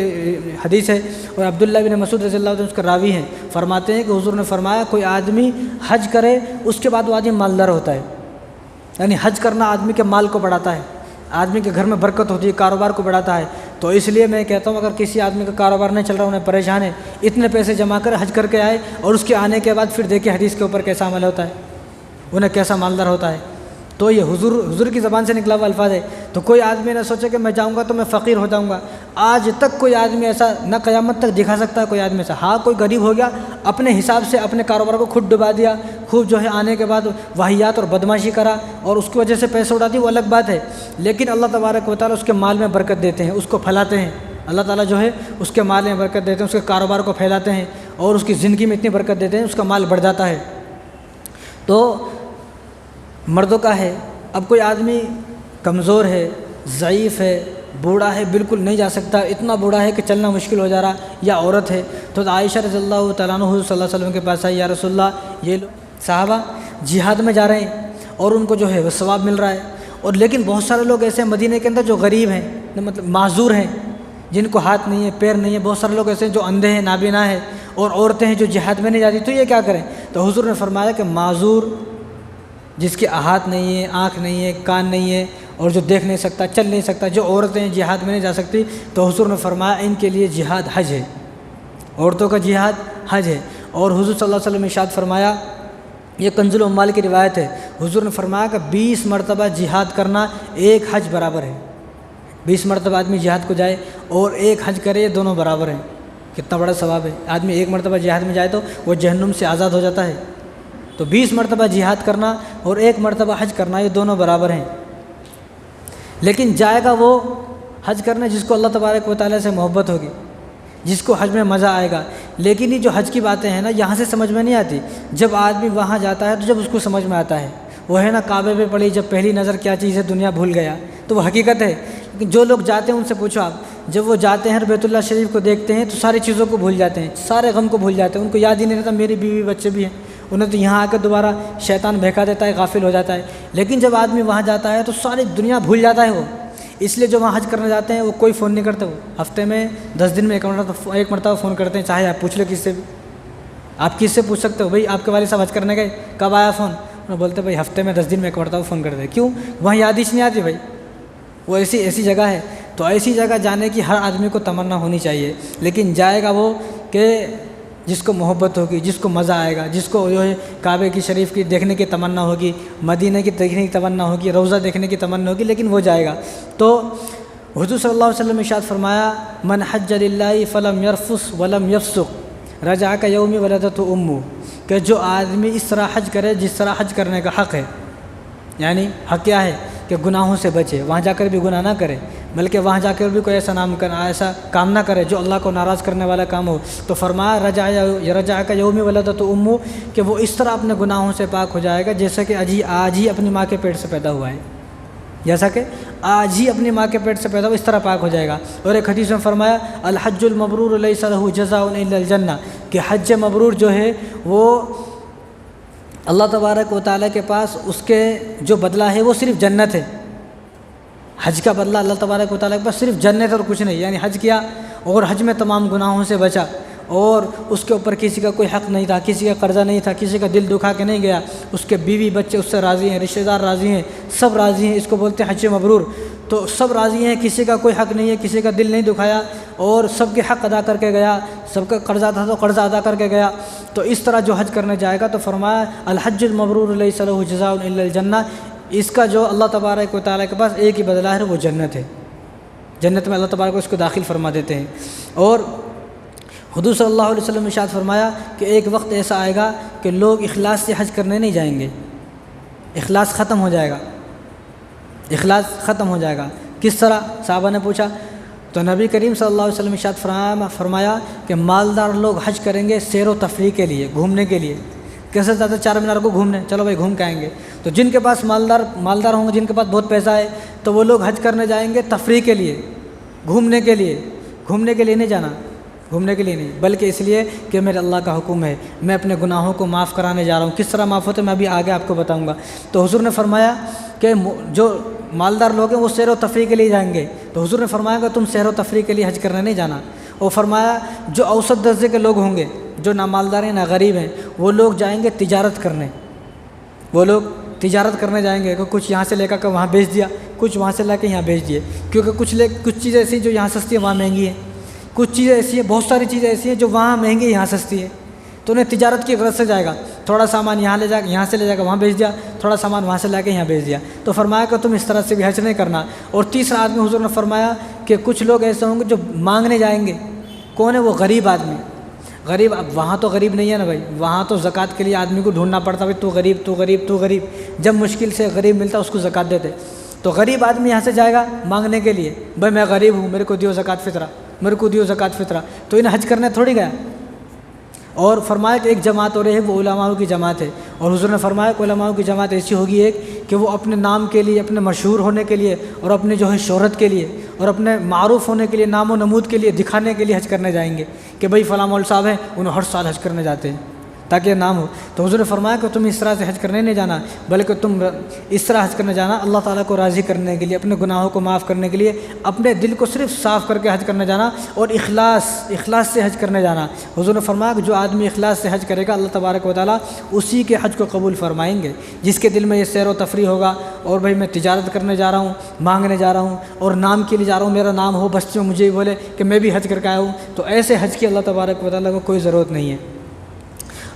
حدیث ہے، اور عبداللہ بن مسعود رضی اللہ عنہ اس کا راوی ہیں، فرماتے ہیں کہ حضور نے فرمایا کوئی آدمی حج کرے اس کے بعد وہ آدمی مالدار ہوتا ہے، یعنی حج کرنا آدمی کے مال کو بڑھاتا ہے، آدمی کے گھر میں برکت ہوتی ہے، کاروبار کو بڑھاتا ہے، تو اس لیے میں کہتا ہوں اگر کسی آدمی کا کاروبار نہیں چل رہا، انہیں پریشان ہے، اتنے پیسے جمع کر حج کر کے آئے، اور اس کے آنے کے بعد پھر دیکھیں حدیث کے اوپر کیسا عمل ہوتا ہے، انہیں کیسا مالدار ہوتا ہے۔ تو یہ حضور کی زبان سے نکلا ہوا الفاظ ہے، تو کوئی آدمی نہ سوچے کہ میں جاؤں گا تو میں فقیر ہو جاؤں گا، آج تک کوئی آدمی ایسا نہ قیامت تک دکھا سکتا ہے کوئی آدمی ایسا، ہاں کوئی غریب ہو گیا، اپنے حساب سے اپنے کاروبار کو خود ڈبا دیا، خوب جو ہے آنے کے بعد واہیات اور بدماشی کرا اور اس کی وجہ سے پیسے اڑا دی، وہ الگ بات ہے، لیکن اللہ تبارک و تعالیٰ اس کے مال میں برکت دیتے ہیں، اس کو پھیلاتے ہیں، اللہ تعالیٰ جو ہے اس کے مال میں برکت دیتے ہیں، اس کے کاروبار کو پھیلاتے ہیں اور اس کی زندگی میں اتنی برکت دیتے ہیں، اس کا مال بڑھ جاتا ہے۔ تو مردوں کا ہے، اب کوئی آدمی کمزور ہے، ضعیف ہے، بوڑھا ہے، بالکل نہیں جا سکتا، اتنا بوڑھا ہے کہ چلنا مشکل ہو جا رہا، یا عورت ہے، تو عائشہ رضی اللہ تعالیٰ عنہ حضور صلی اللہ علیہ وسلم کے پاس آئی، یا رسول اللہ یہ صحابہ جہاد میں جا رہے ہیں اور ان کو جو ہے وہ ثواب مل رہا ہے، اور لیکن بہت سارے لوگ ایسے ہیں مدینے کے اندر جو غریب ہیں، مطلب معذور ہیں، جن کو ہاتھ نہیں ہے، پیر نہیں ہے، بہت سارے لوگ ایسے ہیں جو اندھے ہیں، نابینا ہیں، اور عورتیں ہیں جو جہاد میں نہیں جاتی، تو یہ کیا کریں؟ تو حضور نے فرمایا کہ معذور جس کے ہاتھ نہیں ہے، آنکھ نہیں ہے، کان نہیں ہے، اور جو دیکھ نہیں سکتا، چل نہیں سکتا، جو عورتیں جہاد میں نہیں جا سکتی، تو حضور نے فرمایا ان کے لیے جہاد حج ہے، عورتوں کا جہاد حج ہے۔ اور حضور صلی اللہ علیہ وسلم نے ارشاد فرمایا، یہ کنز الاموال کی روایت ہے، حضور نے فرمایا کہ 20 مرتبہ جہاد کرنا ایک حج برابر ہے، 20 مرتبہ آدمی جہاد کو جائے اور ایک حج کرے، یہ دونوں برابر ہیں، کتنا بڑا ثواب ہے۔ آدمی ایک مرتبہ جہاد میں جائے تو وہ جہنم سے آزاد ہو جاتا ہے، تو 20 مرتبہ جہاد کرنا اور ایک مرتبہ حج کرنا یہ دونوں برابر ہیں، لیکن جائے گا وہ حج کرنے جس کو اللہ تبارک و تعالیٰ سے محبت ہوگی، جس کو حج میں مزہ آئے گا، لیکن یہ جو حج کی باتیں ہیں نا، یہاں سے سمجھ میں نہیں آتی، جب آدمی وہاں جاتا ہے تو جب اس کو سمجھ میں آتا ہے، وہ ہے نا کعبے پہ پڑی جب پہلی نظر کیا چیز ہے دنیا بھول گیا، تو وہ حقیقت ہے۔ لیکن جو لوگ جاتے ہیں ان سے پوچھو آپ، جب وہ جاتے ہیں بیت اللہ شریف کو دیکھتے ہیں تو ساری چیزوں کو بھول جاتے ہیں، سارے غم کو بھول جاتے ہیں، ان کو یاد ہی نہیں رہتا میری بیوی بچے بھی ہیں، انہیں تو یہاں آ کے دوبارہ شیطان بہکا دیتا ہے، غافل ہو جاتا ہے۔ لیکن جب آدمی وہاں جاتا ہے تو ساری دنیا بھول جاتا ہے وہ، اس لیے جو وہاں حج کرنے جاتے ہیں وہ کوئی فون نہیں کرتے، وہ ہفتے میں 10 دن میں ایک مرتبہ فون کرتے ہیں، چاہے آپ پوچھ لو کس سے بھی، آپ کس سے پوچھ سکتے ہو، بھائی آپ کے والد صاحب حج کرنے گئے کب آیا فون، وہ بولتے بھائی ہفتے میں 10 دن میں ایک مرتبہ فون کرتے ہیں، کیوں؟ وہاں یادش نہیں آتی بھائی، وہ ایسی جگہ ہے۔ تو ایسی جگہ جانے کی ہر آدمی کو تمنا ہونی چاہیے، لیکن جائے گا وہ کہ جس کو محبت ہوگی، جس کو مزہ آئے گا، جس کو جو ہے کعبے کی شریف کی دیکھنے کی تمنا ہوگی، مدینہ کی دیکھنے کی تمنا ہوگی، روضہ دیکھنے کی تمنا ہوگی، لیکن وہ جائے گا۔ تو حضور صلی اللہ علیہ وسلم نے ارشاد فرمایا، من حج للہ فلم یرفث ولم یفسق رجع کیوم ولدتہ امہ، کہ جو آدمی اس طرح حج کرے جس طرح حج کرنے کا حق ہے، یعنی حق کیا ہے کہ گناہوں سے بچے، وہاں جا کر بھی گناہ نہ کرے، بلکہ وہاں جا کر بھی کوئی ایسا کام نہ کرے جو اللہ کو ناراض کرنے والا کام ہو۔ تو فرمایا رجع کیوم ولدتہ امہ، کہ وہ اس طرح اپنے گناہوں سے پاک ہو جائے گا جیسا کہ آج ہی اپنی ماں کے پیٹ سے پیدا ہوا ہے، جیسا کہ آج ہی اپنی ماں کے پیٹ سے پیدا ہوا، اس طرح پاک ہو جائے گا۔ اور ایک حدیث میں فرمایا، الحج المبرور لیس لہ جزاء الا الجنہ، کہ حج مبرور جو ہے وہ اللہ تبارک و تعالیٰ کے پاس اس کے جو بدلہ ہے وہ صرف جنت ہے، حج کا بدلہ اللہ تبارک و تعالیٰ کے پاس صرف جنت اور کچھ نہیں، یعنی حج کیا اور حج میں تمام گناہوں سے بچا، اور اس کے اوپر کسی کا کوئی حق نہیں تھا، کسی کا قرضہ نہیں تھا، کسی کا دل دکھا کے نہیں گیا، اس کے بیوی بچے اس سے راضی ہیں، رشتہ دار راضی ہیں، سب راضی ہیں، اس کو بولتے ہیں حج مبرور۔ تو سب راضی ہیں، کسی کا کوئی حق نہیں ہے، کسی کا دل نہیں دکھایا، اور سب کے حق ادا کر کے گیا، سب کا قرضہ تھا تو قرضہ ادا کر کے گیا۔ تو اس طرح جو حج کرنے جائے گا تو فرمایا، الحج المبرور لیس لہ جزاء الا الجنہ، اس کا جو اللہ تبارک و تعالیٰ کے پاس ایک ہی بدلہ ہے وہ جنت ہے، جنت میں اللہ تبارک کو اس کو داخل فرما دیتے ہیں۔ اور حضور صلی اللہ علیہ وسلم نے ارشاد فرمایا کہ ایک وقت ایسا آئے گا کہ لوگ اخلاص سے حج کرنے نہیں جائیں گے، اخلاص ختم ہو جائے گا، اخلاص ختم ہو جائے گا۔ کس طرح؟ صحابہ نے پوچھا، تو نبی کریم صلی اللہ علیہ وسلم نے ارشاد فرمایا کہ مالدار لوگ حج کریں گے سیر و تفریح کے لیے، گھومنے کے لیے۔ کیسے جاتے چار مینار کو گھومنے، چلو بھائی گھوم کے آئیں گے۔ تو جن کے پاس مالدار ہوں گے، جن کے پاس بہت پیسہ ہے، تو وہ لوگ حج کرنے جائیں گے تفریح کے لیے، گھومنے کے لیے نہیں جانا، گھومنے کے لیے نہیں، بلکہ اس لیے کہ میرے اللہ کا حکم ہے، میں اپنے گناہوں کو معاف کرانے جا رہا ہوں۔ کس طرح معاف ہوتے میں ابھی آگے آپ کو بتاؤں گا۔ تو حضور نے فرمایا کہ جو مالدار لوگ ہیں وہ سیر و تفریح کے لیے جائیں گے، تو حضور نے فرمایا کہ تم سیر و تفریح کے لیے حج کرنے نہیں جانا۔ اور فرمایا جو اوسط درجے کے لوگ ہوں گے، جو نہ مالدار ہیں نہ غریب ہیں، وہ لوگ جائیں گے تجارت کرنے، وہ لوگ تجارت کرنے جائیں گے کہ کچھ یہاں سے لے کر وہاں بیچ دیا، کچھ وہاں سے لا کے یہاں بیچ دیے، کیونکہ کچھ چیزیں ایسی ہیں جو یہاں سستی ہیں وہاں مہنگی ہیں، کچھ چیزیں ایسی ہیں، بہت ساری چیزیں ایسی ہیں جو وہاں مہنگی یہاں سستی ہیں، تو انہیں تجارت کی غرض سے جائے گا، تھوڑا سامان یہاں سے لے جا کے وہاں بیچ دیا، تھوڑا سامان وہاں سے لا کے یہاں بیچ دیا۔ تو فرمایا کہ تم اس طرح سے بھی حج نہیں کرنا۔ اور تیسرا آدمی حضور نے فرمایا کہ کچھ لوگ ایسے ہوں گے جو مانگنے جائیں گے۔ کون ہے وہ؟ غریب آدمی۔ غریب، اب وہاں تو غریب نہیں ہے نا بھائی، وہاں تو زکوٰۃ کے لیے آدمی کو ڈھونڈنا پڑتا، بھائی تو غریب تو غریب تو غریب، جب مشکل سے غریب ملتا اس کو زکوٰۃ دیتے۔ تو غریب آدمی یہاں سے جائے گا مانگنے کے لیے، بھائی میں غریب ہوں، میرے کو دیو زکوٰۃ فطرہ، میرے کو دیو زکوٰۃ فطرہ، تو انہیں حج کرنے تھوڑی گیا۔ اور فرمایا کہ ایک جماعت ہو رہی ہے، وہ علماء کی جماعت ہے، اور حضور نے فرمایا کہ علماء کی جماعت ایسی ہوگی ایک کہ وہ اپنے نام کے لیے، اپنے مشہور ہونے کے لیے، اور اپنے جو ہے شہرت کے لیے، اور اپنے معروف ہونے کے لیے، نام و نمود کے لیے، دکھانے کے لیے حج کرنے جائیں گے کہ بھائی فلاں مولوی صاحب ہیں، انہیں ہر سال حج کرنے جاتے ہیں تاکہ نام ہو۔ تو حضور نے فرمایا کہ تم اس طرح سے حج کرنے نہیں جانا، بلکہ تم اس طرح حج کرنے جانا اللہ تعالیٰ کو راضی کرنے کے لیے، اپنے گناہوں کو معاف کرنے کے لیے، اپنے دل کو صرف صاف کر کے حج کرنے جانا، اور اخلاص سے حج کرنے جانا۔ حضور نے فرمایا کہ جو آدمی اخلاص سے حج کرے گا اللہ تبارک و تعالیٰ اسی کے حج کو قبول فرمائیں گے، جس کے دل میں یہ سیر و تفریح ہوگا، اور بھائی میں تجارت کرنے جا رہا ہوں، مانگنے جا رہا ہوں، اور نام کے لیے جا رہا ہوں، میرا نام ہو، بستیوں مجھے ہی بولے کہ میں بھی حج کر کے آیا ہوں، تو ایسے حج کی اللہ تبارک و تعالیٰ کو کوئی ضرورت نہیں ہے۔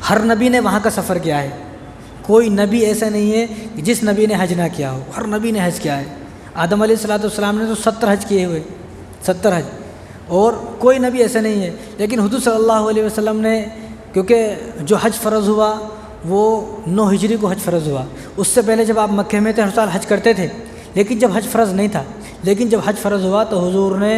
ہر نبی نے وہاں کا سفر کیا ہے، کوئی نبی ایسا نہیں ہے کہ جس نبی نے حج نہ کیا ہو، ہر نبی نے حج کیا ہے۔ آدم علیہ السلام نے تو 70 حج کیے ہوئے، 70 حج، اور کوئی نبی ایسا نہیں ہے۔ لیکن حضور صلی اللہ علیہ وسلم نے، کیونکہ جو حج فرض ہوا وہ 9 ہجری کو حج فرض ہوا، اس سے پہلے جب آپ مکہ میں تھے ہر سال حج کرتے تھے، لیکن جب حج فرض نہیں تھا، لیکن جب حج فرض ہوا تو حضور نے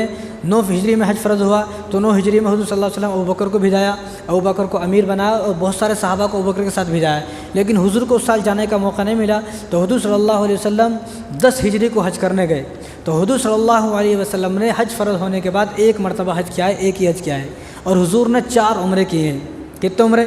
9 ہجری میں حج فرض ہوا تو 9 ہجری میں حضور صلی اللہ علیہ وسلم ابوبکر کو بھیجایا، ابوبکر کو امیر بنایا اور بہت سارے صحابہ کو ابوبکر کے ساتھ بھیجایا، لیکن حضور کو اس سال جانے کا موقع نہیں ملا تو حضور صلی اللہ علیہ وسلم 10 ہجری کو حج کرنے گئے۔ تو حضور صلی اللہ علیہ وسلم نے حج فرض ہونے کے بعد ایک مرتبہ حج کیا ہے، ایک ہی حج کیا ہے، اور حضور نے 4 عمرے کیے ہیں۔ کتنے عمرے؟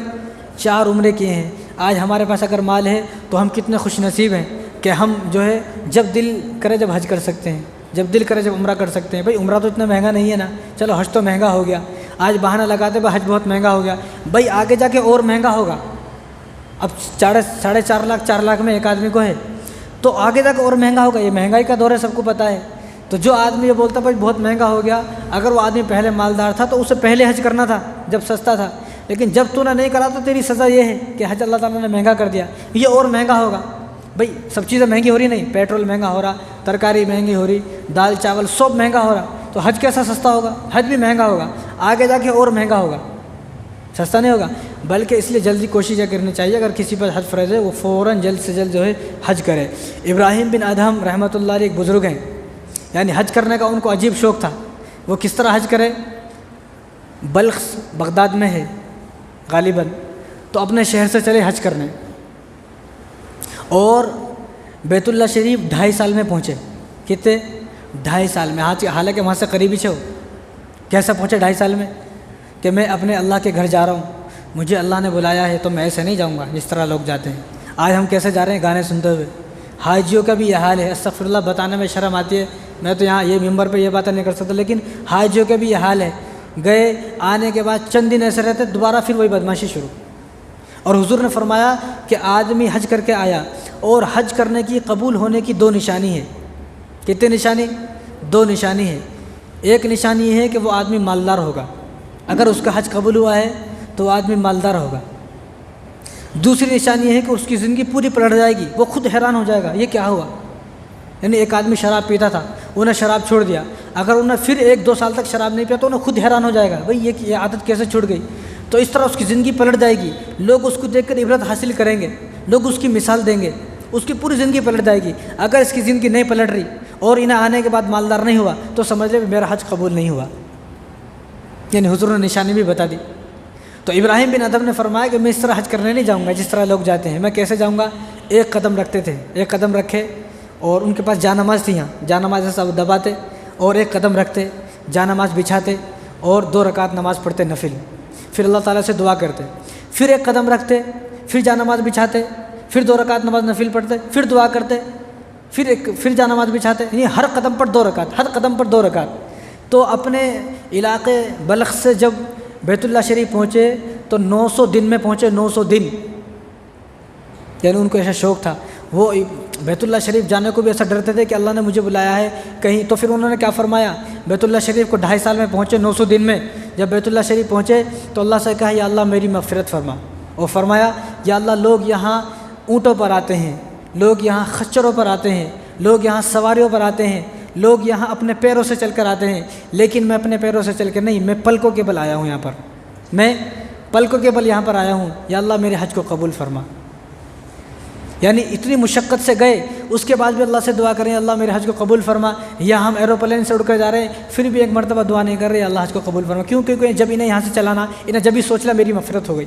4 عمرے کیے ہیں۔ آج ہمارے پاس اگر مال ہے تو ہم کتنے خوش نصیب ہیں کہ ہم جو ہے جب دل کرے جب حج کر سکتے ہیں، جب دل کرے جب عمرہ کر سکتے ہیں۔ بھائی عمرہ تو اتنا مہنگا نہیں ہے نا، چلو حج تو مہنگا ہو گیا، آج بہانہ لگاتے بھائی حج بہت مہنگا ہو گیا، بھائی آگے جا کے اور مہنگا ہوگا۔ اب 4.5 لاکھ 4 لاکھ میں ایک آدمی کو ہے تو آگے جا کے اور مہنگا ہوگا، یہ مہنگائی کا دور ہے، سب کو پتہ ہے۔ تو جو آدمی یہ بولتا بھائی بہت مہنگا ہو گیا، اگر وہ آدمی پہلے مالدار تھا تو اسے پہلے حج کرنا تھا جب سستا تھا، لیکن جب تو نے نہیں کرا تو تیری سزا یہ ہے کہ حج اللہ تعالیٰ نے مہنگا کر دیا، یہ اور مہنگا ہوگا۔ بھائی سب چیزیں مہنگی ہو رہی نہیں، پیٹرول مہنگا ہو رہا، ترکاری مہنگی ہو رہی، دال چاول سب مہنگا ہو رہا، تو حج کیسا سستا ہوگا؟ حج بھی مہنگا ہوگا، آگے جا کے اور مہنگا ہوگا، سستا نہیں ہوگا۔ بلکہ اس لیے جلدی کوشش کرنی چاہیے، اگر کسی پر حج فرض ہے وہ فوراً جلد سے جلد جو ہے حج کرے۔ ابراہیم بن ادہم رحمۃ اللہ علیہ ایک بزرگ ہیں، یعنی حج کرنے کا ان کو عجیب شوق تھا۔ وہ کس طرح حج کرے؟ بلخ بغداد میں ہے غالباً، تو اپنے شہر سے چلے حج کرنے، اور بیت اللہ شریف 2.5 سال میں پہنچے۔ کتنے؟ 2.5 سال میں، حالانکہ وہاں سے قریبی چھو۔ کیسا پہنچے 2.5 سال میں؟ کہ میں اپنے اللہ کے گھر جا رہا ہوں، مجھے اللہ نے بلایا ہے تو میں ایسے نہیں جاؤں گا جس طرح لوگ جاتے ہیں۔ آج ہم کیسے جا رہے ہیں؟ گانے سنتے ہوئے۔ حاجیوں کا بھی یہ حال ہے، استغفر اللہ بتانے میں شرم آتی ہے، میں تو یہاں یہ ممبر پہ یہ باتیں نہیں کر سکتا، لیکن حاجیوں کا بھی یہ حال ہے، گئے آنے کے بعد چند دن ایسے رہتے دوبارہ پھر وہی بدماشی شروع۔ اور حضور نے فرمایا کہ آدمی حج کر کے آیا اور حج کرنے کی قبول ہونے کی 2 نشانی ہے۔ کتنی نشانی؟ 2 نشانی ہے۔ ایک نشانی یہ ہے کہ وہ آدمی مالدار ہوگا، اگر اس کا حج قبول ہوا ہے تو وہ آدمی مالدار ہوگا۔ دوسری نشانی یہ ہے کہ اس کی زندگی پوری پلٹ جائے گی، وہ خود حیران ہو جائے گا یہ کیا ہوا۔ یعنی ایک آدمی شراب پیتا تھا، انہیں شراب چھوڑ دیا، اگر انہیں پھر 1-2 سال تک شراب نہیں پیا تو انہیں خود حیران ہو جائے گا بھئی یہ عادت کیسے چھوڑ گئی۔ تو اس طرح اس کی زندگی پلٹ جائے گی، لوگ اس کو دیکھ کر عبرت حاصل کریں گے، لوگ اس کی مثال دیں گے، اس کی پوری زندگی پلٹ جائے گی۔ اگر اس کی زندگی نہیں پلٹ رہی اور انہیں آنے کے بعد مالدار نہیں ہوا تو سمجھ لے میرا حج قبول نہیں ہوا۔ یعنی حضور نے نشانی بھی بتا دی۔ تو ابراہیم بن ادہم نے فرمایا کہ میں اس طرح حج کرنے نہیں جاؤں گا جس طرح لوگ جاتے ہیں۔ میں کیسے جاؤں گا؟ ایک قدم رکھتے تھے، ایک قدم رکھے، اور ان کے پاس جانماز تھی، یہاں جانماز سے سب دباتے اور ایک قدم رکھتے، جانماز بچھاتے اور 2 رکعت نماز پڑھتے نفل، پھر اللہ تعالیٰ سے دعا کرتے، پھر ایک قدم رکھتے، پھر جانماز بچھاتے، پھر 2 رکعت نماز نفل پڑھتے، پھر دعا کرتے، پھر جانماز بچھاتے، یعنی ہر قدم پر 2 رکعت، ہر قدم پر 2 رکعت۔ تو اپنے علاقے بلخ سے جب بیت اللہ شریف پہنچے تو 900 دن میں پہنچے، 900 دن، یعنی ان کو ایسا شوق تھا، وہ بیت اللہ شریف جانے کو بھی ایسا ڈرتے تھے کہ اللہ نے مجھے بلایا ہے کہیں۔ تو پھر انہوں نے کیا فرمایا؟ بیت اللہ شریف کو 2.5 سال میں پہنچے، 900 دن میں جب بیت اللہ شریف پہنچے تو اللہ سے کہا یا اللہ میری مغفرت فرما، اور فرمایا یا اللہ لوگ یہاں اونٹوں پر آتے ہیں، لوگ یہاں خچروں پر آتے ہیں، لوگ یہاں سواریوں پر آتے ہیں، لوگ یہاں اپنے پیروں سے چل کر آتے ہیں، لیکن میں اپنے پیروں سے چل کر نہیں، میں پلکوں کے بل آیا ہوں یہاں پر، میں پلکوں کے بل یہاں پر آیا ہوں، یا اللہ میرے حج کو قبول فرما۔ یعنی اتنی مشقت سے گئے، اس کے بعد بھی اللہ سے دعا کریں اللہ میرے حج کو قبول فرما، یا ہم ایروپلین سے اڑ کر جا رہے ہیں پھر بھی ایک مرتبہ دعا نہیں کر رہے اللہ حج کو قبول فرما، کیوں؟ کیونکہ جب انہیں یہاں سے چلانا، انہیں جب ہی سوچ لیا میری مغفرت ہو گئی۔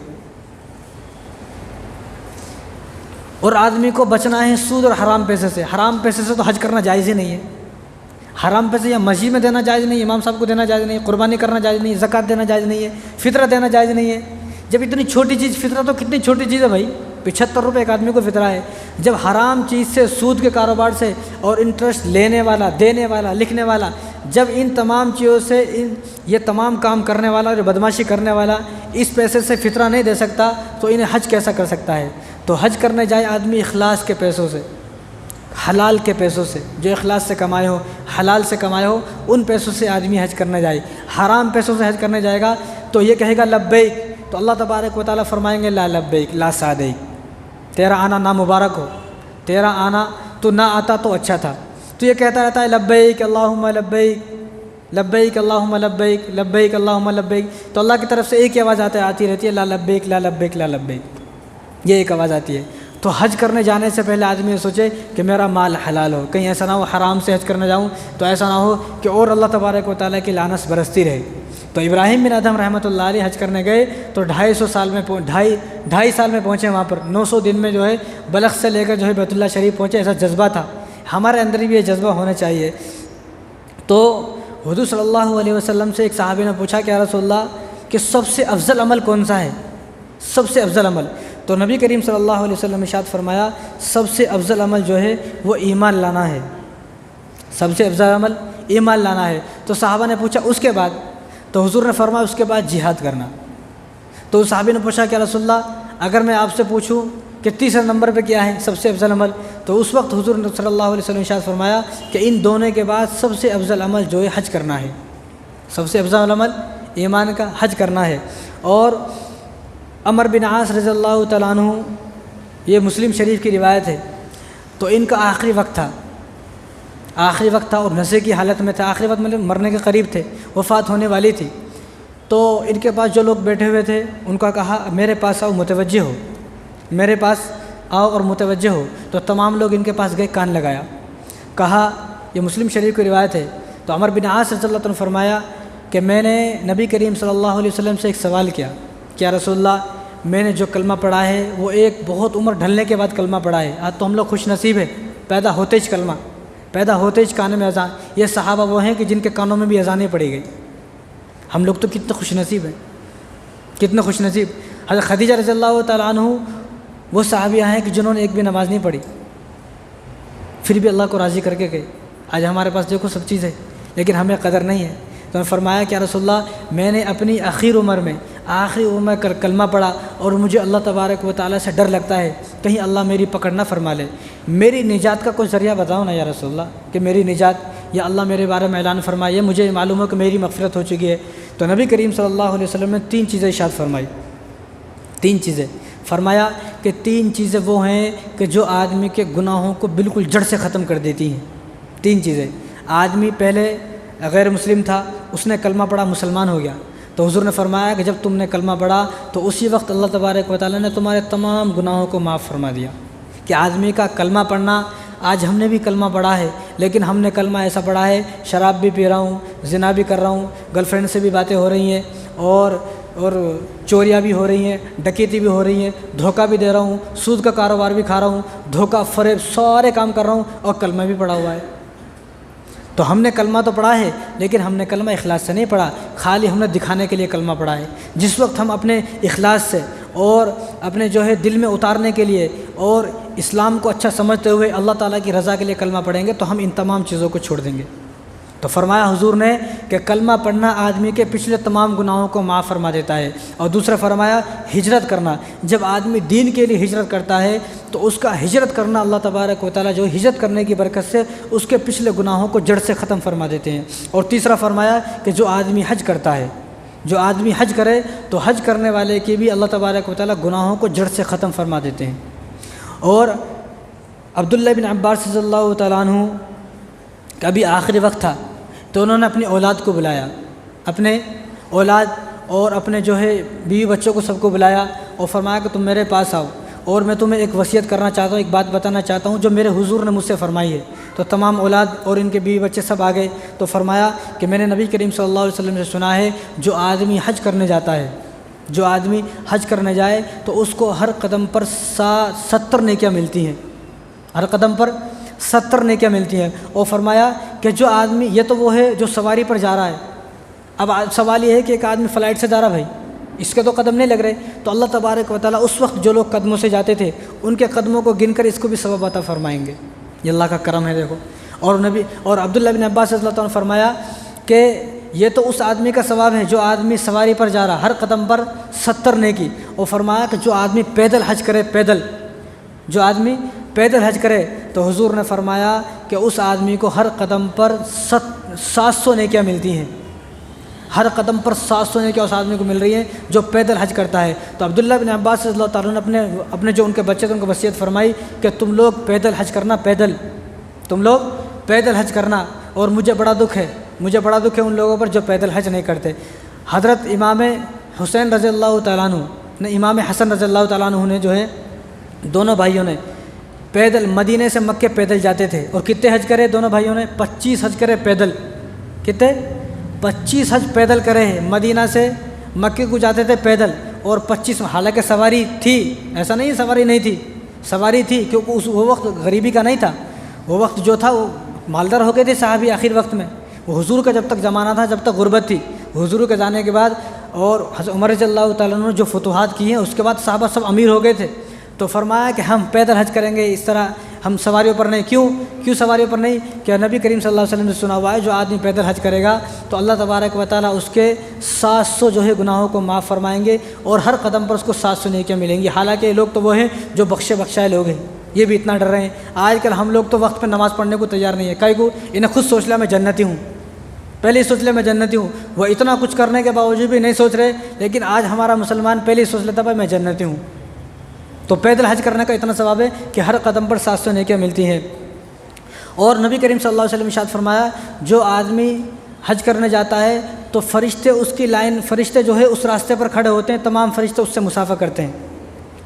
اور آدمی کو بچنا ہے سود اور حرام پیسے سے، حرام پیسے سے تو حج کرنا جائز ہی نہیں ہے، حرام پیسے یا مسجد میں دینا جائز نہیں، امام صاحب کو دینا جائز نہیں، قربانی کرنا جائز نہیں، زکوٰۃ دینا جائز نہیں ہے، فطرہ دینا جائز نہیں ہے۔ جب اتنی چھوٹی چیز فطرہ تو کتنی چھوٹی چیز ہے بھائی، 75 روپے ایک آدمی کو فطرہ ہے۔ جب حرام چیز سے، سود کے کاروبار سے، اور انٹرسٹ لینے والا، دینے والا، لکھنے والا، جب ان تمام چیزوں سے یہ تمام کام کرنے والا، جو بدماشی کرنے والا اس پیسے سے فطرہ نہیں دے سکتا تو انہیں حج کیسا کر سکتا ہے؟ تو حج کرنے جائے آدمی اخلاص کے پیسوں سے، حلال کے پیسوں سے، جو اخلاص سے کمائے ہو، حلال سے کمائے ہو، ان پیسوں سے آدمی حج کرنے جائے۔ حرام پیسوں سے حج کرنے جائے گا تو یہ کہے گا لبیک، تو اللہ تبارک و تعالیٰ فرمائیں گے لا لبیک لا سعدیک، تیرا آنا نامبارک ہو، تیرا آنا تو نہ آتا تو اچھا تھا۔ تو یہ کہتا رہتا ہے لبیک اللہم لبیک، لبیک اللہم لبیک، لبیک اللہم لبیک، تو اللہ کی طرف سے ایک ہی آواز آتی رہتی ہے لا لبیک لا لبیک لا لبیک، یہ ایک آواز آتی ہے۔ تو حج کرنے جانے سے پہلے آدمی یہ سوچے کہ میرا مال حلال ہو، کہیں ایسا نہ ہو حرام سے حج کرنے جاؤں تو ایسا نہ ہو کہ اور اللہ تبارک و تعالیٰ کی لعنت برستی رہے۔ تو ابراہیم بن ادھم رحمۃ اللہ علیہ حج کرنے گئے تو 250 سال میں ڈھائی سال میں پہنچے وہاں پر، 900 دن میں جو ہے بلخ سے لے کر جو ہے بیت اللہ شریف پہنچے۔ ایسا جذبہ تھا، ہمارے اندر بھی یہ جذبہ ہونا چاہیے۔ تو حضور صلی اللہ علیہ وسلم سے ایک صحابی نے پوچھا کہ یا رسول اللہ کہ سب سے افضل عمل کون سا ہے، سب سے افضل عمل؟ تو نبی کریم صلی اللہ علیہ وسلم نے ارشاد فرمایا سب سے افضل عمل جو ہے وہ ایمان لانا ہے، سب سے افضل عمل ایمان لانا ہے۔ تو صحابہ نے پوچھا اس کے بعد؟ تو حضور نے فرمایا اس کے بعد جہاد کرنا۔ تو صحابی نے پوچھا کہ رسول اللہ اگر میں آپ سے پوچھوں کہ تیسرے نمبر پہ کیا ہے سب سے افضل عمل؟ تو اس وقت حضور صلی اللہ علیہ وسلم نے ارشاد فرمایا کہ ان دونوں کے بعد سب سے افضل عمل جو ہے حج کرنا ہے، سب سے افضل عمل ایمان کا حج کرنا ہے۔ اور عمر بن عاص رضی اللہ تعالیٰ عنہ، یہ مسلم شریف کی روایت ہے، تو ان کا آخری وقت تھا اور نشے کی حالت میں تھا، آخری وقت مطلب مرنے کے قریب تھے، وفات ہونے والی تھی۔ تو ان کے پاس جو لوگ بیٹھے ہوئے تھے ان کا کہا میرے پاس آؤ متوجہ ہو، میرے پاس آؤ اور متوجہ ہو۔ تو تمام لوگ ان کے پاس گئے، کان لگایا، کہا یہ مسلم شریف کی روایت ہے۔ تو عمر بن عاص رضی اللہ عنہ نے فرمایا کہ میں نے نبی کریم صلی اللہ علیہ وسلم سے ایک سوال کیا کہ یا رسول اللہ میں نے جو کلمہ پڑھا ہے وہ ایک بہت عمر ڈھلنے کے بعد کلمہ پڑھا ہے، آج تو ہم لوگ خوش نصیب ہے پیدا ہوتے ہی کلمہ، پیدا ہوتے ہی کانوں میں اذان۔ یہ صحابہ وہ ہیں کہ جن کے کانوں میں بھی اذانیں پڑی گئی، ہم لوگ تو کتنے خوش نصیب ہیں، کتنے خوش نصیب۔ حضرت خدیجہ رضی اللہ تعالیٰ عنہ وہ صحابیہ ہیں کہ جنہوں نے ایک بھی نماز نہیں پڑھی، پھر بھی اللہ کو راضی کر کے گئے۔ آج ہمارے پاس دیکھو سب چیز ہے لیکن ہمیں قدر نہیں ہے۔ تو نے فرمایا کہ یا رسول اللہ میں نے اپنی آخری عمر میں کلمہ پڑھا اور مجھے اللہ تبارک و تعالیٰ سے ڈر لگتا ہے کہیں اللہ میری پکڑ نہ فرما لے، میری نجات کا کوئی ذریعہ بتاؤ نا یا رسول اللہ کہ میری نجات، یا اللہ میرے بارے میں اعلان فرمائے، مجھے معلوم ہو کہ میری مغفرت ہو چکی ہے۔ تو نبی کریم صلی اللہ علیہ وسلم نے 3 چیزیں ارشاد فرمائی، 3 چیزیں فرمایا کہ 3 چیزیں وہ ہیں کہ جو آدمی کے گناہوں کو بالکل جڑ سے ختم کر دیتی ہیں۔ 3 چیزیں، آدمی پہلے غیر مسلم تھا، اس نے کلمہ پڑھا، مسلمان ہو گیا، تو حضور نے فرمایا کہ جب تم نے کلمہ پڑھا تو اسی وقت اللہ تبارک و تعالیٰ نے تمہارے تمام گناہوں کو معاف فرما دیا۔ کہ آدمی کا کلمہ پڑھنا، آج ہم نے بھی کلمہ پڑھا ہے لیکن ہم نے کلمہ ایسا پڑھا ہے شراب بھی پی رہا ہوں، زنا بھی کر رہا ہوں، گرل فرینڈ سے بھی باتیں ہو رہی ہیں، اور چوریاں بھی ہو رہی ہیں، ڈکیتی بھی ہو رہی ہیں، دھوکہ بھی دے رہا ہوں، سود کا کاروبار بھی کھا رہا ہوں، دھوکہ فریب سارے کام کر رہا ہوں اور کلمہ بھی پڑھا ہوا ہے۔ تو ہم نے کلمہ تو پڑھا ہے لیکن ہم نے کلمہ اخلاص سے نہیں پڑھا، خالی ہم نے دکھانے کے لیے کلمہ پڑھا ہے۔ جس وقت ہم اپنے اخلاص سے اور اپنے جو ہے دل میں اتارنے کے لیے اور اسلام کو اچھا سمجھتے ہوئے اللہ تعالیٰ کی رضا کے لیے کلمہ پڑھیں گے تو ہم ان تمام چیزوں کو چھوڑ دیں گے۔ تو فرمایا حضور نے کہ کلمہ پڑھنا آدمی کے پچھلے تمام گناہوں کو معاف فرما دیتا ہے۔ اور دوسرا فرمایا ہجرت کرنا، جب آدمی دین کے لیے ہجرت کرتا ہے تو اس کا ہجرت کرنا اللہ تبارک و تعالیٰ جو ہجرت کرنے کی برکت سے اس کے پچھلے گناہوں کو جڑ سے ختم فرما دیتے ہیں۔ اور تیسرا فرمایا کہ جو آدمی حج کرتا ہے، جو آدمی حج کرے تو حج کرنے والے کی بھی اللہ تبارک و تعالیٰ گناہوں کو جڑ سے ختم فرما دیتے ہیں۔ اور عبداللہ بن عباس رضی اللہ تعالیٰ عنہ کا بھی آخری وقت تھا تو انہوں نے اپنی اولاد کو بلایا، اپنے اولاد اور اپنے جو ہے بیوی بچوں کو سب کو بلایا اور فرمایا کہ تم میرے پاس آؤ اور میں تمہیں ایک وصیت کرنا چاہتا ہوں، ایک بات بتانا چاہتا ہوں جو میرے حضور نے مجھ سے فرمائی ہے۔ تو تمام اولاد اور ان کے بیوی بچے سب آ گئے تو فرمایا کہ میں نے نبی کریم صلی اللہ علیہ وسلم سے سنا ہے جو آدمی حج کرنے جاتا ہے، جو آدمی حج کرنے جائے تو اس کو ہر قدم پر 70 نیکیاں ملتی ہیں، ہر قدم پر 70 نیکیاں ملتی ہیں۔ اور فرمایا کہ جو آدمی، یہ تو وہ ہے جو سواری پر جا رہا ہے، اب سوال یہ ہے کہ ایک آدمی فلائٹ سے جا رہا بھائی، اس کے تو قدم نہیں لگ رہے، تو اللہ تبارک و تعالیٰ اس وقت جو لوگ قدموں سے جاتے تھے ان کے قدموں کو گن کر اس کو بھی ثواب عطا فرمائیں گے۔ یہ اللہ کا کرم ہے دیکھو۔ اور عبداللہ بن عباس رضی اللہ عنہ نے فرمایا کہ یہ تو اس آدمی کا ثواب ہے جو آدمی سواری پر جا رہا، ہر قدم پر 70 نیکی۔ اور فرمایا کہ جو آدمی پیدل حج کرے، جو آدمی پیدل حج کرے تو حضور نے فرمایا کہ اس آدمی کو ہر قدم پر 700 نیکیاں ملتی ہیں، ہر قدم پر 700 نیکیاں اس آدمی کو مل رہی ہیں جو پیدل حج کرتا ہے۔ تو عبداللہ بن عباس رضی اللہ تعالیٰ نے اپنے جو ان کے بچے تھے ان کو وصیت فرمائی کہ تم لوگ پیدل حج کرنا، تم لوگ پیدل حج کرنا۔ اور مجھے بڑا دکھ ہے ان لوگوں پر جو پیدل حج نہیں کرتے۔ حضرت امام حسین رضی اللہ تعالیٰ عنہ نے، امام حسن رضی اللہ تعالیٰ عنہ نے جو ہے دونوں بھائیوں نے پیدل مدینے سے مکے پیدل جاتے تھے، اور کتنے حج کرے دونوں بھائیوں نے؟ 25 حج کرے پیدل۔ کتنے؟ 25 حج پیدل کرے ہیں، مدینہ سے مکے کو جاتے تھے پیدل، اور 25، حالانکہ سواری تھی، ایسا نہیں سواری نہیں تھی، سواری تھی، کیونکہ وہ وقت غریبی کا نہیں تھا، وہ وقت جو تھا وہ مالدار ہو گئے تھے صحابی آخر وقت میں، وہ حضور کا جب تک زمانہ تھا، جب تک غربت تھی، حضور کے جانے کے بعد اور حضرت عمر رضی اللہ تعالیٰ عنہ نے جو فتوحات کی ہیں اس کے بعد صحابہ سب امیر ہو گئے تھے، تو فرمایا کہ ہم پیدل حج کریں گے، اس طرح ہم سواریوں پر نہیں۔ کیوں سواریوں پر نہیں؟ کہ نبی کریم صلی اللہ علیہ وسلم نے سنا ہوا ہے جو آدمی پیدل حج کرے گا تو اللہ تبارک و تعالیٰ اس کے 700 جو ہے گناہوں کو معاف فرمائیں گے، اور ہر قدم پر اس کو 700 نیکیاں ملیں گی۔ حالانکہ یہ لوگ تو وہ ہیں جو بخشائے لوگ ہیں، یہ بھی اتنا ڈر رہے ہیں۔ آج کل ہم لوگ تو وقت پہ نماز پڑھنے کو تیار نہیں ہے، کئی کو انہیں خود سوچ لیا میں جنتی ہوں، پہلے ہی سوچ لیا میں جنتی ہوں، وہ اتنا کچھ کرنے کے باوجود بھی نہیں سوچ رہے، لیکن آج ہمارا مسلمان پہلے ہی سوچ لیتا بھائی میں جنتی ہوں۔ تو پیدل حج کرنے کا اتنا ثواب ہے کہ ہر قدم پر 700 نیکیاں ملتی ہیں۔ اور نبی کریم صلی اللہ علیہ وسلم ارشاد فرمایا جو آدمی حج کرنے جاتا ہے تو فرشتے اس کی لائن، فرشتے جو ہے اس راستے پر کھڑے ہوتے ہیں، تمام فرشتے اس سے مسافہ کرتے ہیں،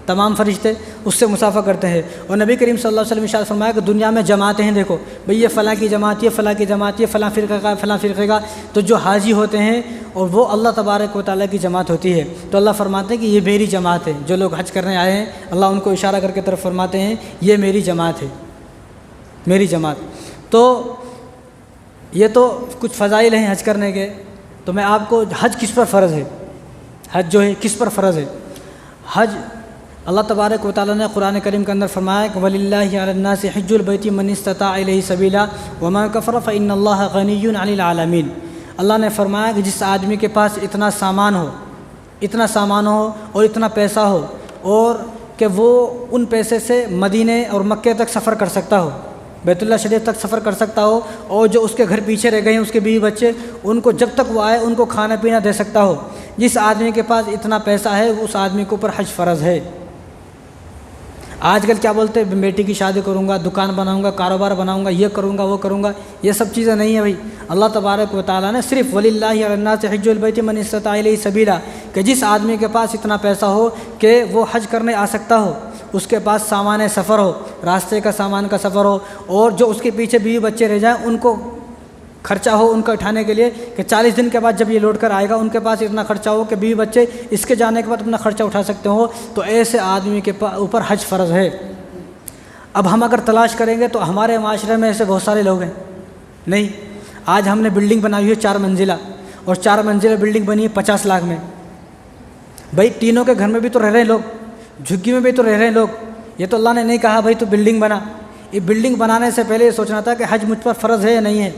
تمام فرشتے اس سے مسافہ کرتے ہیں۔ اور نبی کریم صلی اللہ علیہ وسلم ارشاد فرمایا کہ دنیا میں جماعتیں ہیں، دیکھو بھئی یہ فلاں کی جماعت، یہ فلاں کی جماعت، یہ فلاں فرقے کا، فلاں فرقے کا، تو جو حاجی ہوتے ہیں اور وہ اللہ تبارک و تعالیٰ کی جماعت ہوتی ہے، تو اللہ فرماتے ہیں کہ یہ میری جماعت ہے، جو لوگ حج کرنے آئے ہیں اللہ ان کو اشارہ کر کے طرف فرماتے ہیں یہ میری جماعت ہے، میری جماعت۔ تو یہ تو کچھ فضائل ہیں حج کرنے کے، تو میں آپ کو حج کس پر فرض ہے، حج جو ہے کس پر فرض ہے؟ حج اللہ تبارک و تعالیٰ نے قرآن کریم کے اندر فرمایا کہ وَلِلَّهِ عَلَى النَّاسِ حِجُّ الْبَيْتِ مَنِ اسْتَطَاعَ إِلَيْهِ سَبِيلًا وَمَنْ كَفَرَ فَإِنَّ اللَّهَ غَنِيٌّ عَنِ الْعَالَمِينَ۔ اللہ نے فرمایا کہ جس آدمی کے پاس اتنا سامان ہو اور اتنا پیسہ ہو، اور کہ وہ ان پیسے سے مدینے اور مکے تک سفر کر سکتا ہو، بیت اللہ شریف تک سفر کر سکتا ہو، اور جو اس کے گھر پیچھے رہ گئے ہیں اس کے بیوی بچے، ان کو جب تک وہ آئے ان کو کھانا پینا دے سکتا ہو، جس آدمی کے پاس اتنا پیسہ ہے اس آدمی کے اوپر حج فرض ہے۔ آج کل کیا بولتے ہیں بیٹی کی شادی کروں گا، دکان بناؤں گا، کاروبار بناؤں گا، یہ کروں گا وہ کروں گا، یہ سب چیزیں نہیں ہیں بھائی۔ اللہ تبارک و تعالیٰ نے صرف وَلِلَّهِ عَلَى النَّاسِ حِجُّ الْبَيْتِ مَنِ اسْتَطَاعَ إِلَيْهِ سَبِيلًا کہ جس آدمی کے پاس اتنا پیسہ ہو کہ وہ حج کرنے آ سکتا ہو، اس کے پاس سامان سفر ہو، راستے کا سامان کا سفر ہو، اور جو اس کے پیچھے بیوی بچے رہ جائیں ان کو خرچہ ہو ان کو اٹھانے کے لیے کہ 40 دن کے بعد جب یہ لوٹ کر آئے گا ان کے پاس اتنا خرچہ ہو کہ بیوی بچے اس کے جانے کے بعد اپنا خرچہ اٹھا سکتے ہو، تو ایسے آدمی کے اوپر حج فرض ہے۔ اب ہم اگر تلاش کریں گے تو ہمارے معاشرے میں ایسے بہت سارے لوگ ہیں، نہیں، آج ہم نے بلڈنگ بنائی ہے 4 منزلہ، اور 4 منزلہ بلڈنگ بنی ہے 50 لاکھ میں، بھائی ٹینوں کے گھر میں بھی تو رہ رہے ہیں لوگ، جھگی میں بھی تو رہ رہے ہیں لوگ، یہ تو اللہ نے نہیں کہا بھائی تو بلڈنگ بنا۔ یہ بلڈنگ بنانے سے پہلے یہ سوچنا تھا کہ حج مجھ پر فرض ہے یا نہیں ہے۔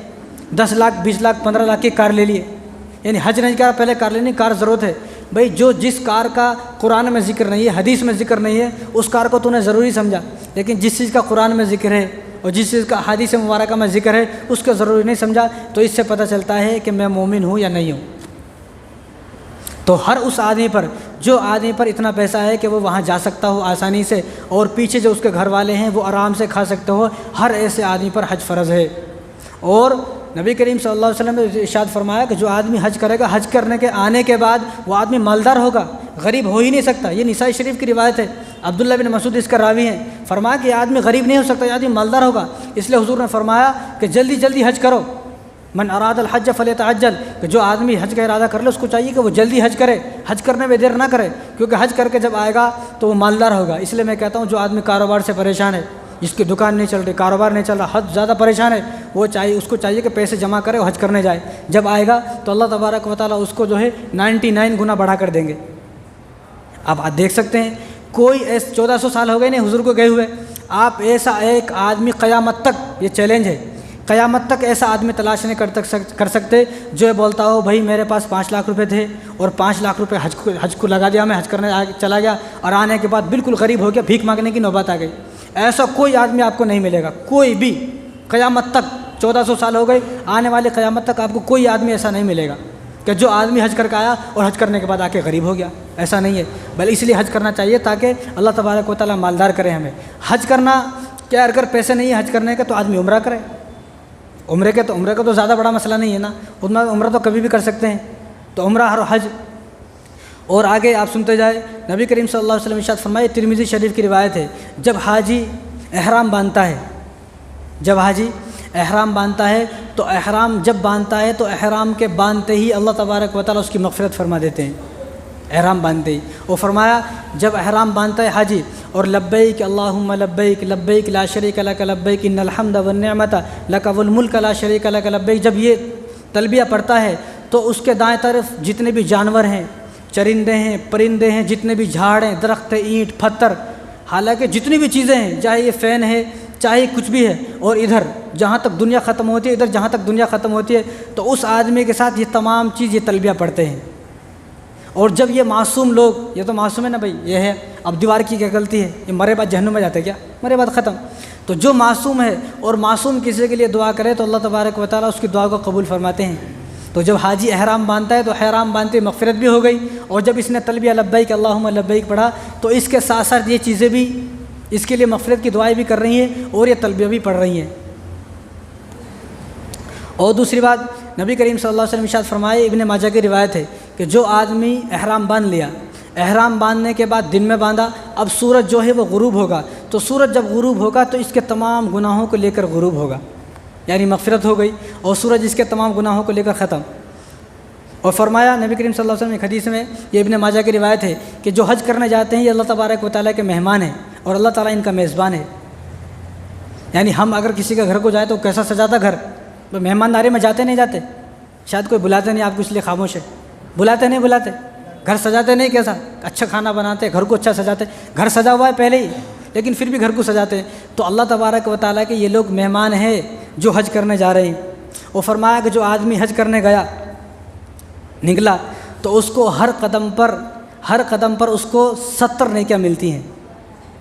10 لاکھ 20 لاکھ 15 لاکھ کی کار لے لیے، یعنی حج نہیں کیا پہلے کار لینی، کار ضرورت ہے بھائی، جس کار کا قرآن میں ذکر نہیں ہے، حدیث میں ذکر نہیں ہے، اس کار کو تو نے ضروری سمجھا، لیکن جس چیز کا قرآن میں ذکر ہے اور جس چیز کا حدیث مبارکہ میں ذکر ہے اس کو ضروری نہیں سمجھا، تو اس سے پتہ چلتا ہے کہ میں مومن ہوں یا نہیں ہوں۔ تو ہر اس آدمی پر، جو آدمی پر اتنا پیسہ ہے کہ وہ وہاں جا سکتا ہو آسانی سے، اور پیچھے جو اس کے گھر والے ہیں وہ آرام سے کھا سکتے ہو، ہر ایسے آدمی پر حج فرض ہے۔ اور نبی کریم صلی اللہ علیہ وسلم نے ارشاد فرمایا کہ جو آدمی حج کرے گا، حج کرنے کے آنے کے بعد وہ آدمی مالدار ہوگا، غریب ہو ہی نہیں سکتا۔ یہ نسائی شریف کی روایت ہے، عبداللہ بن مسعود اس کا راوی ہیں، فرمایا کہ یہ آدمی غریب نہیں ہو سکتا، یہ آدمی مالدار ہوگا۔ اس لیے حضور نے فرمایا کہ جلدی جلدی حج کرو، من اراد الحج فلیتعجل، کہ جو آدمی حج کا ارادہ کر لے اس کو چاہیے کہ وہ جلدی حج کرے، حج کرنے میں دیر نہ کرے، کیونکہ حج کر کے جب آئے گا تو وہ مالدار ہوگا۔ اس لیے میں کہتا ہوں جو آدمی کاروبار سے پریشان ہے، جس کی دکان نہیں چل رہی، کاروبار نہیں چل رہا، حج زیادہ پریشان ہے، وہ اس کو چاہیے کہ پیسے جمع کرے اور حج کرنے جائے، جب آئے گا تو اللہ تبارک و تعالیٰ اس کو جو ہے 99 گنا بڑھا کر دیں گے۔ اب آپ دیکھ سکتے ہیں کوئی 1400 سال ہو گئے نہیں حضور کو گئے ہوئے، آپ ایسا ایک آدمی قیامت تک، یہ چیلنج ہے، قیامت تک ایسا آدمی تلاش نہیں کر سکتے جو بولتا ہو بھائی میرے پاس 5 لاکھ روپے تھے اور 5 لاکھ روپے حج کو لگا دیا، میں حج کرنے چلا گیا اور آنے کے بعد بالکل غریب ہو گیا، بھیک مانگنے کی نوبت آ گئی۔ ایسا کوئی آدمی آپ کو نہیں ملے گا، کوئی بھی، قیامت تک 1400 سال ہو گئے، آنے والی قیامت تک آپ کو کوئی آدمی ایسا نہیں ملے گا کہ جو آدمی حج کر کے آیا اور حج کرنے کے بعد آ کے غریب ہو گیا، ایسا نہیں ہے۔ بل اس لیے حج کرنا چاہیے تاکہ اللہ تبارک و تعالیٰ مالدار کرے ہمیں۔ حج کرنا کیا، اگر پیسے نہیں ہیں حج کرنے کے تو آدمی عمرہ کرے، عمرے کا تو زیادہ بڑا مسئلہ نہیں ہے نا، عمرہ تو کبھی بھی کر سکتے ہیں، تو عمرہ اور حج۔ اور آگے آپ سنتے جائے، نبی کریم صلی اللہ علیہ وسلم ارشاد فرمائے، ترمذی شریف کی روایت ہے، جب حاجی احرام باندھتا ہے، جب حاجی احرام باندھتا ہے تو احرام جب باندھتا ہے تو احرام کے باندھتے ہی اللہ تبارک و تعالیٰ اس کی مغفرت فرما دیتے ہیں، احرام باندھتے ہی۔ اور فرمایا جب احرام باندھتا ہے حاجی اور لبیک اللہم لبیک لبیک لا شریک لک لبیک ان الحمد والنعمت لک والملک لا شریک لک لبیک، جب یہ تلبیہ پڑھتا ہے تو اس کے دائیں طرف جتنے بھی جانور ہیں، چرندے ہیں، پرندے ہیں، جتنے بھی جھاڑ ہیں، درخت ہیں، اینٹ پتھر، حالانکہ جتنی بھی چیزیں ہیں، چاہے یہ فین ہے، چاہے کچھ بھی ہے، اور ادھر جہاں تک دنیا ختم ہوتی ہے، ادھر جہاں تک دنیا ختم ہوتی ہے، تو اس آدمی کے ساتھ یہ تمام چیز یہ تلبیہ پڑھتے ہیں۔ اور جب یہ معصوم لوگ، یہ تو معصوم ہے نا بھائی، یہ ہے، اب دیوار کی کیا غلطی ہے، یہ مرے بعد جہنم میں جاتے کیا، مرے بعد ختم۔ تو جو معصوم ہے اور معصوم کسی کے لیے دعا کرے تو اللہ تبارک و تعالیٰ اس کی دعا کو قبول فرماتے ہیں۔ تو جب حاجی احرام باندھتا ہے تو احرام باندھتے مغفرت بھی ہو گئی، اور جب اس نے تلبیہ لبیک اللہم لبیک پڑھا تو اس کے ساتھ ساتھ یہ چیزیں بھی اس کے لیے مغفرت کی دعائیں بھی کر رہی ہیں اور یہ تلبیہ بھی پڑھ رہی ہیں۔ اور دوسری بات، نبی کریم صلی اللہ علیہ وسلم ارشاد فرمائے، ابن ماجہ کی روایت ہے کہ جو آدمی احرام باندھ لیا، احرام باندھنے کے بعد دن میں باندھا، اب سورج جو ہے وہ غروب ہوگا، تو سورج جب غروب ہوگا تو اس کے تمام گناہوں کو لے کر غروب ہوگا، یعنی مغفرت ہو گئی، اور سورج اس کے تمام گناہوں کو لے کر ختم۔ اور فرمایا نبی کریم صلی اللہ علیہ وسلم ایک حدیث میں، یہ ابن ماجہ کی روایت ہے کہ جو حج کرنے جاتے ہیں یہ اللہ تبارک و تعالیٰ کے مہمان ہیں اور اللہ تعالیٰ ان کا میزبان ہے۔ یعنی ہم اگر کسی کے گھر کو جائیں تو کیسا سجاتا گھر، تو مہمانداری میں جاتے نہیں جاتے، شاید کوئی بلاتے نہیں آپ کو اس لیے خاموش ہے، بلاتے نہیں بلاتے، گھر سجاتے نہیں، کیسا اچھا کھانا بناتے، گھر کو اچھا سجاتے، گھر سجا ہوا ہے پہلے ہی لیکن پھر بھی گھر کو سجاتے ہیں۔ تو اللہ تبارک و تعالیٰ کے یہ لوگ مہمان ہیں جو حج کرنے جا رہے ہیں۔ وہ فرمایا کہ جو آدمی حج کرنے گیا، نکلا، تو اس کو ہر قدم پر اس کو 70 نیکیاں ملتی ہیں۔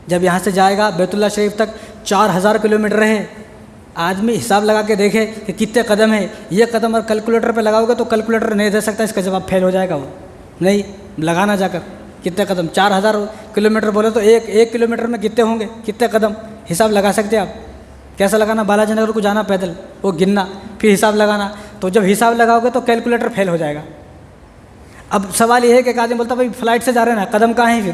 جب یہاں سے جائے گا بیت اللہ شریف تک 4000 کلومیٹر ہے، آدمی حساب لگا کے دیکھے کہ کتنے قدم ہے، یہ قدم اور کیلکولیٹر پہ لگاؤ گے تو کیلکولیٹر نہیں دے سکتا، اس کا جواب فیل ہو جائے گا، وہ نہیں لگانا جا کر کتنے قدم، 4000 کلومیٹر بولے تو ایک کلومیٹر میں کتنے ہوں گے، کتنے قدم، حساب لگا سکتے آپ؟ کیسا لگانا، بالاجی نگر کو جانا پیدل، وہ گننا، پھر حساب لگانا، تو جب حساب لگاؤ گے تو کیلکولیٹر فیل ہو جائے گا۔ اب سوال یہ ہے کہ ایک آدمی بولتا بھائی فلائٹ سے جا رہے ہیں نا، قدم کہاں ہیں پھر؟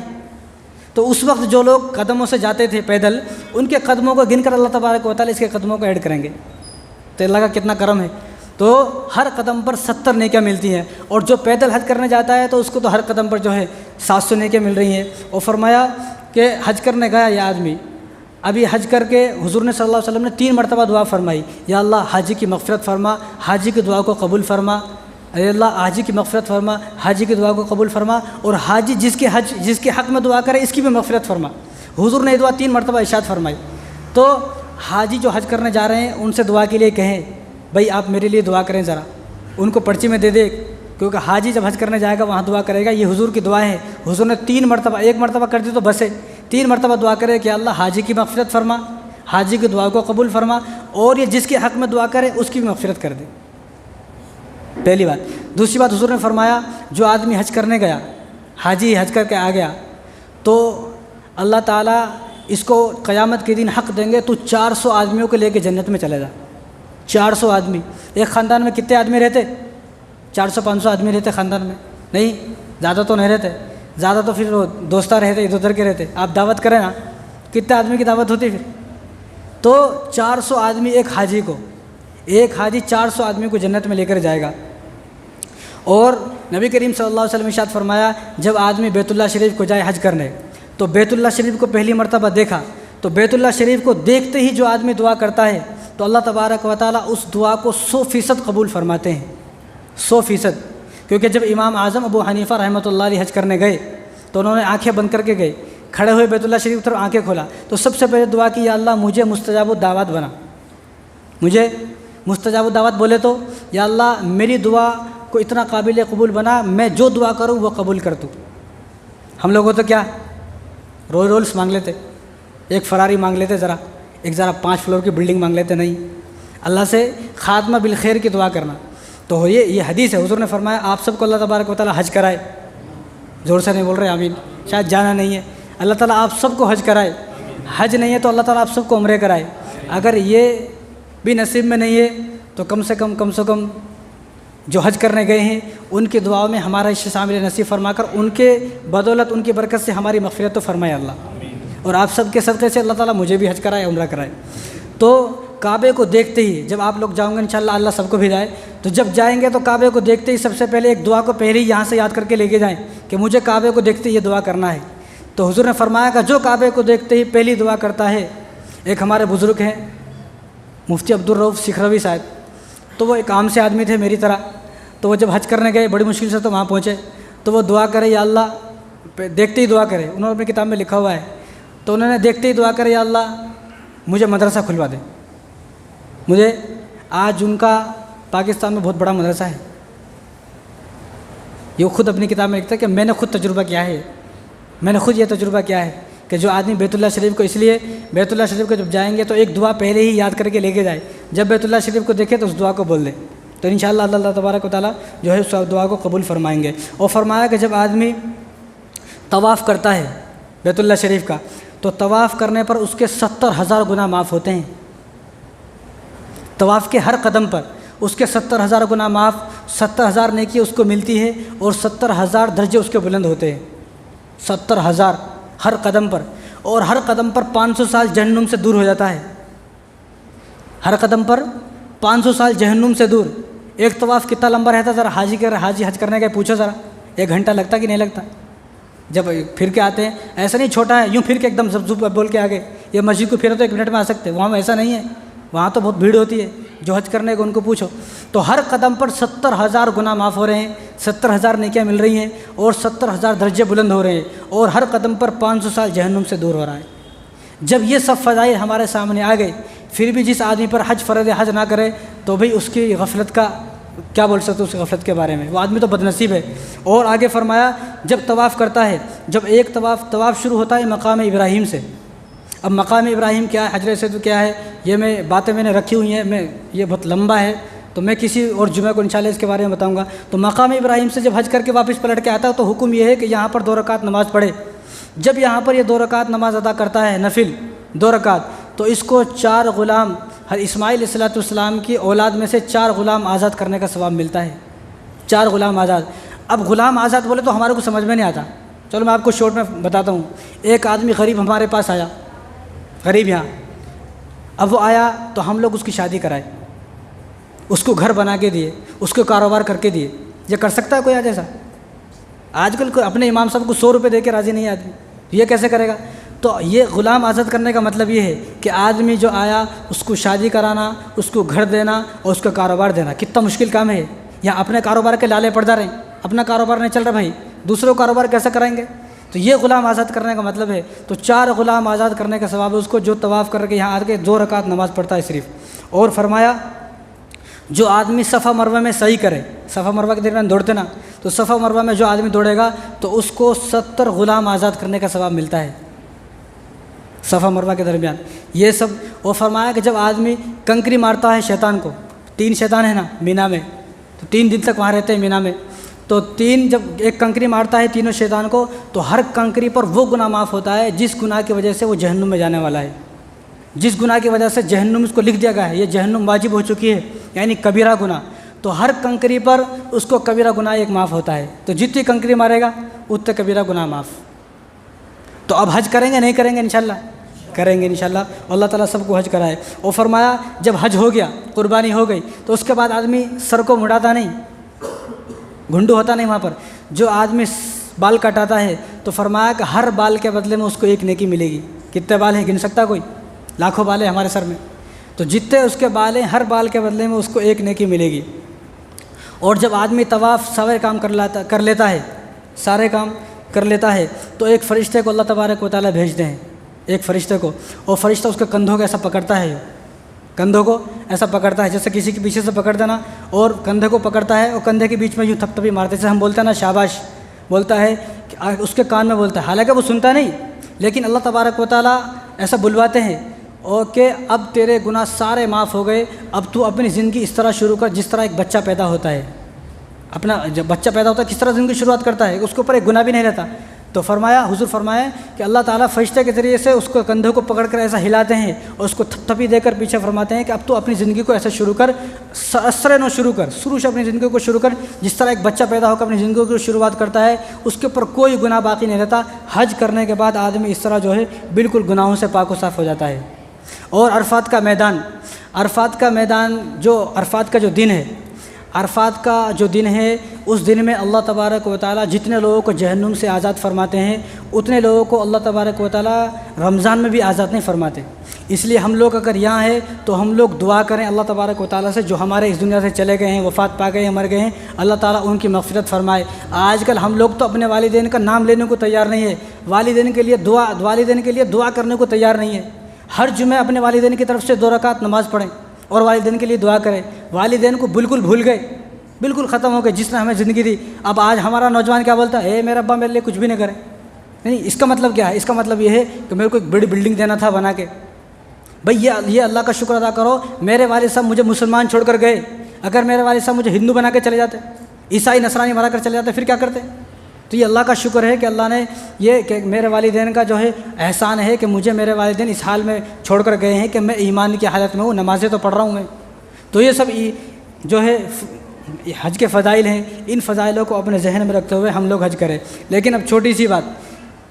تو اس وقت جو لوگ قدموں سے جاتے تھے پیدل، ان کے قدموں کو گن کر اللہ تبارک و تعالیٰ اس کے قدموں کو ایڈ کریں گے، تو اللہ کا کتنا کرم ہے۔ تو ہر قدم پر 70 نیکیاں ملتی ہیں، اور جو پیدل حج کرنے جاتا ہے تو اس کو تو ہر قدم پر جو ہے 700 نیکیاں مل رہی ہیں۔ اور فرمایا کہ حج کرنے گیا یہ آدمی، ابھی حج کر کے حضور نے صلی اللہ علیہ وسلم نے 3 مرتبہ دعا فرمائی، یا اللہ حاجی کی مغفرت فرما، حاجی کی دعا کو قبول فرما، اے اللہ حاجی کی مغفرت فرما، حاجی کی دعا کو قبول فرما، اور حاجی جس کے حق میں دعا کرے اس کی بھی مغفرت فرما۔ حضور نے یہ دعا 3 مرتبہ ارشاد فرمائی۔ تو حاجی جو حج کرنے جا رہے ہیں ان سے دعا کے لیے کہیں بھائی آپ میرے لیے دعا کریں ذرا، ان کو پرچی میں دے دے، کیونکہ حاجی جب حج کرنے جائے گا وہاں دعا کرے گا، یہ حضور کی دعا ہے۔ حضور نے 3 مرتبہ، 1 مرتبہ کر دی تو بس ہے، 3 مرتبہ دعا کرے کہ اللہ حاجی کی مغفرت فرما، حاجی کی دعا کو قبول فرما، اور یہ جس کے حق میں دعا کرے اس کی بھی مغفرت کر دے، پہلی بات۔ دوسری بات، حضور نے فرمایا جو آدمی حج کرنے گیا، حاجی حج کر کے آ گیا، تو اللہ تعالیٰ اس کو قیامت کے دن حق دیں گے تو 400 آدمیوں کو لے کے جنت میں چلے جا۔ 400 آدمی، ایک خاندان میں کتنے آدمی رہتے؟ 400-500 آدمی رہتے خاندان میں، نہیں زیادہ تو نہیں رہتے، زیادہ تو پھر وہ دوستہ رہتے، ادھر ادھر کے رہتے۔ آپ دعوت کریں نا، کتنے آدمی کی دعوت ہوتی پھر؟ تو 400 آدمی ایک حاجی 400 آدمی کو جنت میں لے کر جائے گا۔ اور نبی کریم صلی اللہ علیہ وسلم نے ارشاد فرمایا جب آدمی بیت اللہ شریف کو جائے حج کرنے، تو بیت اللہ شریف کو پہلی مرتبہ دیکھا، تو بیت اللہ شریف کو دیکھتے ہی جو آدمی دعا کرتا ہے تو اللہ تبارک و تعالیٰ اس دعا کو 100% قبول فرماتے ہیں، 100%۔ کیونکہ جب امام اعظم ابو حنیفہ رحمۃ اللہ علیہ حج کرنے گئے تو انہوں نے آنکھیں بند کر کے گئے، کھڑے ہوئے بیت اللہ شریف کی طرف آنکھیں کھولا تو سب سے پہلے دعا کی، یا اللہ مجھے مستجاب الدعوات بنا، مجھے مستجاب الدعوات بولے تو یا اللہ میری دعا کو اتنا قابل قبول بنا، میں جو دعا کروں وہ قبول کر دوں۔ ہم لوگوں تو کیا رولس مانگ لیتے، ایک فراری مانگ لیتے، ذرا 5 فلور کی بلڈنگ مانگ لیتے، نہیں، اللہ سے خاتمہ بالخیر کی دعا کرنا۔ تو یہ حدیث ہے، حضور نے فرمایا آپ سب کو اللہ تبارک و تعالیٰ حج کرائے، زور سے نہیں بول رہے آمین، شاید جانا نہیں ہے، اللہ تعالیٰ آپ سب کو حج کرائے، حج نہیں ہے تو اللہ تعالیٰ آپ سب کو عمرے کرائے۔ اگر یہ بھی نصیب میں نہیں ہے تو کم سے کم جو حج کرنے گئے ہیں ان کی دعاؤں میں ہمارا حصہ شامل نصیب فرما کر ان کے بدولت ان کی برکت سے ہماری مغفرت تو فرمائے اللہ، اور آپ سب کے صدقے سے اللہ تعالیٰ مجھے بھی حج کرائے، عمرہ کرائے۔ تو کعبے کو دیکھتے ہی جب آپ لوگ جاؤں گے انشاءاللہ اللہ سب کو بھی جائے، تو جب جائیں گے تو کعبے کو دیکھتے ہی سب سے پہلے ایک دعا کو پہلے ہی یہاں سے یاد کر کے لے کے جائیں کہ مجھے کعبے کو دیکھتے ہی یہ دعا کرنا ہے۔ تو حضور نے فرمایا کہ جو کعبے کو دیکھتے ہی پہلی دعا کرتا ہے، ایک ہمارے بزرگ ہیں مفتی عبدالرؤف سکھروی صاحب، تو وہ ایک عام سے آدمی تھے میری طرح، تو وہ جب حج کرنے گئے بڑی مشکل سے تو وہاں پہنچے، تو وہ دعا کرے یا اللہ، دیکھتے ہی دعا کرے، انہوں نے اپنی کتاب میں لکھا ہوا ہے، تو انہوں نے دیکھتے ہی دعا کرے یا اللہ مجھے مدرسہ کھلوا دے۔ مجھے آج ان کا پاکستان میں بہت بڑا مدرسہ ہے، یہ خود اپنی کتاب میں لکھتا ہے کہ میں نے خود تجربہ کیا ہے، میں نے خود یہ تجربہ کیا ہے کہ جو آدمی بیت اللہ شریف کو، اس لیے بیت اللہ شریف کو جب جائیں گے تو ایک دعا پہلے ہی یاد کر کے لے کے جائے، جب بیت اللہ شریف کو دیکھے تو اس دعا کو بول دے، تو انشاءاللہ اللہ تبارک و تعالیٰ جو ہے اس دعا کو قبول فرمائیں گے۔ اور فرمایا کہ جب آدمی طواف کرتا ہے بیت اللہ شریف کا تو طواف کرنے پر اس کے 70,000 گناہ معاف ہوتے ہیں، طواف کے ہر قدم پر اس کے 70,000 گناہ معاف، 70,000 نیکی اس کو ملتی ہے، اور 70,000 درجے اس کے بلند ہوتے ہیں، 70,000 ہر قدم پر، اور ہر قدم پر 500 سال جہنم سے دور ہو جاتا ہے، ہر قدم پر 500 سال جہنم سے دور۔ ایک طواف کتنا لمبا رہتا، ذرا حاجی حج کرنے کے پوچھو ذرا، 1 گھنٹہ لگتا کہ نہیں لگتا؟ جب پھر کے آتے ہیں ایسا نہیں چھوٹا ہے یوں پھر کے ایک دم زب بول کے آگے، یہ مسجد کو پھرو تو 1 منٹ میں آ سکتے، وہاں ایسا نہیں ہے، وہاں تو بہت بھیڑ ہوتی ہے، جو حج کرنے کو ان کو پوچھو۔ تو ہر قدم پر 70,000 گناہ معاف ہو رہے ہیں، 70,000 نیکیاں مل رہی ہیں، اور 70,000 درجے بلند ہو رہے ہیں، اور ہر قدم پر 500 سال جہنم سے دور ہو رہا ہے۔ جب یہ سب فضائل ہمارے سامنے آ گئے، پھر بھی جس آدمی پر حج فرض حج نہ کرے تو بھئی اس کی غفلت کا کیا بول سکتے اس غفلت کے بارے میں، وہ آدمی تو بد نصیب ہے۔ اور آگے فرمایا جب طواف کرتا ہے، جب ایک طواف شروع ہوتا ہے مقام ابراہیم سے۔ اب مقام ابراہیم کیا ہے، حجر اسود کیا ہے، یہ باتیں میں نے رکھی ہوئی ہیں، یہ بہت لمبا ہے، تو میں کسی اور جمعہ کو انشاءاللہ اس کے بارے میں بتاؤں گا۔ تو مقام ابراہیم سے جب حج کر کے واپس پلٹ کے آتا ہے تو حکم یہ ہے کہ یہاں پر 2 رکعت نماز پڑھے۔ جب یہاں پر یہ 2 رکعت نماز ادا کرتا ہے نفل 2 رکعت، تو اس کو 4 غلام، اسماعیل علیہ السلام کی اولاد میں سے 4 غلام آزاد کرنے کا ثواب ملتا ہے، 4 غلام آزاد۔ اب غلام آزاد بولے تو ہمارے کو سمجھ میں نہیں آتا، چلو میں آپ کو شارٹ میں بتاتا ہوں۔ ایک آدمی غریب ہمارے پاس آیا، غریب یہاں، اب وہ آیا تو ہم لوگ اس کی شادی کرائے، اس کو گھر بنا کے دیے، اس کو کاروبار کر کے دیے۔ یہ کر سکتا ہے کوئی آج ایسا؟ آج کل کوئی اپنے امام صاحب کو 100 روپے دے کے راضی نہیں آدمی، یہ کیسے کرے گا؟ تو یہ غلام آزاد کرنے کا مطلب یہ ہے کہ آدمی جو آیا اس کو شادی کرانا، اس کو گھر دینا اور اس کا کاروبار دینا، کتنا مشکل کام ہے۔ یا اپنے کاروبار کے لالے پڑ جا رہے ہیں، اپنا کاروبار نہیں چل رہا بھائی، دوسروں کا کاروبار کیسے کرائیں گے؟ تو یہ غلام آزاد کرنے کا مطلب ہے۔ تو 4 غلام آزاد کرنے کا ثواب ہے اس کو، جو طواف کر کے یہاں آ کے 2 رکعت نماز پڑھتا ہے صرف۔ اور فرمایا جو آدمی صفا مروہ میں سعی کرے، صفا مروہ کے درمیان دوڑتے نا، تو صفا مروہ میں جو آدمی دوڑے گا تو اس کو 70 غلام آزاد کرنے کا ثواب ملتا ہے صفا مروہ کے درمیان، یہ سب۔ اور فرمایا کہ جب آدمی کنکری مارتا ہے شیطان کو، 3 شیطان ہیں نا مینا میں، تو 3 دن تک وہاں رہتے ہیں مینا میں، تو 3 جب ایک کنکری مارتا ہے تینوں شیطان کو، تو ہر کنکری پر وہ گناہ معاف ہوتا ہے جس گناہ کی وجہ سے وہ جہنم میں جانے والا ہے، جس گناہ کی وجہ سے جہنم اس کو لکھ دیا گیا ہے، یہ جہنم واجب ہو چکی ہے، یعنی کبیرہ گناہ، تو ہر کنکری پر اس کو کبیرہ گناہ ایک معاف ہوتا ہے، تو جتنی کنکری مارے گا اتنے کبیرہ گناہ معاف۔ تو اب حج کریں گے نہیں کریں گے؟ انشاءاللہ کریں گے انشاءاللہ، اللہ تعالیٰ سب کو حج کرائے۔ اور فرمایا جب حج ہو گیا، قربانی ہو گئی، تو اس کے بعد آدمی سر کو مڑاتا نہیں، گھنڈو ہوتا نہیں وہاں پر، جو آدمی بال کٹاتا ہے تو فرمایا کہ ہر بال کے بدلے میں اس کو 1 نیکی ملے گی۔ کتنے بال ہیں گن سکتا کوئی؟ لاکھوں بال ہیں ہمارے سر میں، تو جتنے اس کے بال ہیں ہر بال کے بدلے میں اس کو 1 نیکی ملے گی۔ اور جب آدمی طواف سارے کام کر لیتا ہے، سارے کام کر لیتا ہے، تو ایک فرشتے کو اللہ تبارک و تعالیٰ بھیجتے ہیں، ایک فرشتے کو، اور فرشتہ اس کے کندھوں کو ایسا پکڑتا ہے، کندھوں کو ایسا پکڑتا ہے جیسے کسی کے پیچھے سے پکڑ دینا، اور کندھے کو پکڑتا ہے اور کندھے کے بیچ میں یوں تھپ تھپی مارتے، جیسے ہم بولتے ہیں نا شاباش، بولتا ہے اس کے کان میں بولتا ہے، حالانکہ وہ سنتا نہیں، لیکن اللہ تبارک و تعالیٰ ایسا بلواتے ہیں اور کہ اب تیرے گناہ سارے معاف ہو گئے، اب تو اپنی زندگی اس طرح شروع کر جس طرح ایک بچہ پیدا ہوتا ہے، اپنا جب بچہ پیدا ہوتا ہے کس طرح زندگی شروعات کرتا ہے، اس کے اوپر ایک گناہ بھی نہیں رہتا، تو فرمایا حضور فرمایا کہ اللہ تعالیٰ فرشتے کے ذریعے سے اس کو کندھوں کو پکڑ کر ایسا ہلاتے ہیں اور اس کو تھپ تھپی دے کر پیچھے فرماتے ہیں کہ اب تو اپنی زندگی کو ایسا شروع کر، اسرے نو شروع کر، شروع سے اپنی زندگی کو شروع کر، جس طرح ایک بچہ پیدا ہو کر اپنی زندگی کو شروعات کرتا ہے، اس کے اوپر کوئی گناہ باقی نہیں رہتا۔ حج کرنے کے بعد آدمی اس طرح جو ہے بالکل گناہوں سے پاک و صاف ہو جاتا ہے۔ اور عرفات کا میدان جو عرفات کا جو دن ہے، عرفات کا جو دن ہے، اس دن میں اللہ تبارک و تعالیٰ جتنے لوگوں کو جہنم سے آزاد فرماتے ہیں، اتنے لوگوں کو اللہ تبارک و تعالیٰ رمضان میں بھی آزاد نہیں فرماتے۔ اس لیے ہم لوگ اگر یہاں ہیں تو ہم لوگ دعا کریں اللہ تبارک و تعالیٰ سے، جو ہمارے اس دنیا سے چلے گئے ہیں، وفات پا گئے ہیں، مر گئے ہیں، اللہ تعالیٰ ان کی مغفرت فرمائے۔ آج کل ہم لوگ تو اپنے والدین کا نام لینے کو تیار نہیں ہے، والدین کے لیے دعا کرنے کو تیار نہیں ہے۔ ہر جمعہ اپنے والدین کی طرف سے 2 رکعت نماز پڑھیں اور والدین کے لیے دعا کریں۔ والدین کو بالکل بھول گئے، بالکل ختم ہو گئے جس نے ہمیں زندگی دی۔ اب آج ہمارا نوجوان کیا بولتا ہے، میرے ابا میرے لیے کچھ بھی نہیں کرے۔ نہیں، اس کا مطلب کیا ہے؟ اس کا مطلب یہ ہے کہ میرے کو ایک بڑی بلڈنگ دینا تھا بنا کے۔ بھئی یہ اللہ کا شکر ادا کرو، میرے والد صاحب مجھے مسلمان چھوڑ کر گئے، اگر میرے والد صاحب مجھے ہندو بنا کے چلے جاتے، عیسائی نصرانی بنا کر چلے جاتے، پھر کیا کرتے؟ تو یہ اللہ کا شکر ہے کہ اللہ نے یہ کہ میرے والدین کا جو ہے احسان ہے کہ مجھے میرے والدین اس حال میں چھوڑ کر گئے ہیں کہ میں ایمان کی حالت میں ہوں، نمازیں تو پڑھ رہا ہوں میں۔ تو یہ سب جو ہے حج کے فضائل ہیں، ان فضائلوں کو اپنے ذہن میں رکھتے ہوئے ہم لوگ حج کریں۔ لیکن اب چھوٹی سی بات،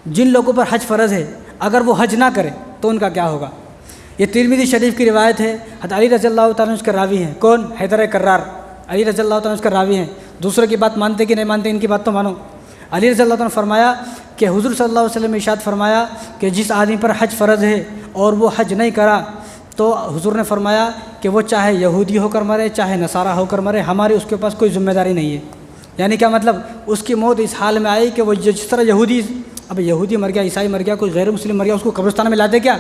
جن لوگوں پر حج فرض ہے اگر وہ حج نہ کرے تو ان کا کیا ہوگا؟ یہ ترمذی شریف کی روایت ہے، حضرت علی رضی اللہ تعالیٰ عنہ اس کے راوی ہیں۔ کون؟ حیدر کرار، علی رضی اللہ تعالیٰ عنہ اس کے راوی ہیں۔ دوسروں کی بات مانتے کہ نہیں مانتے، ان کی بات تو مانو۔ علی رضی اللہ تعالیٰ نے فرمایا کہ حضور صلی اللہ علیہ وسلم نے ارشاد فرمایا کہ جس آدمی پر حج فرض ہے اور وہ حج نہیں کرا تو حضور نے فرمایا کہ وہ چاہے یہودی ہو کر مرے چاہے نصارہ ہو کر مرے، ہماری اس کے پاس کوئی ذمہ داری نہیں ہے۔ یعنی کیا مطلب؟ اس کی موت اس حال میں آئی کہ وہ جس طرح یہودی مر گیا، عیسائی مر گیا، کوئی غیر مسلم مر گیا، اس کو قبرستان میں لاتے کیا؟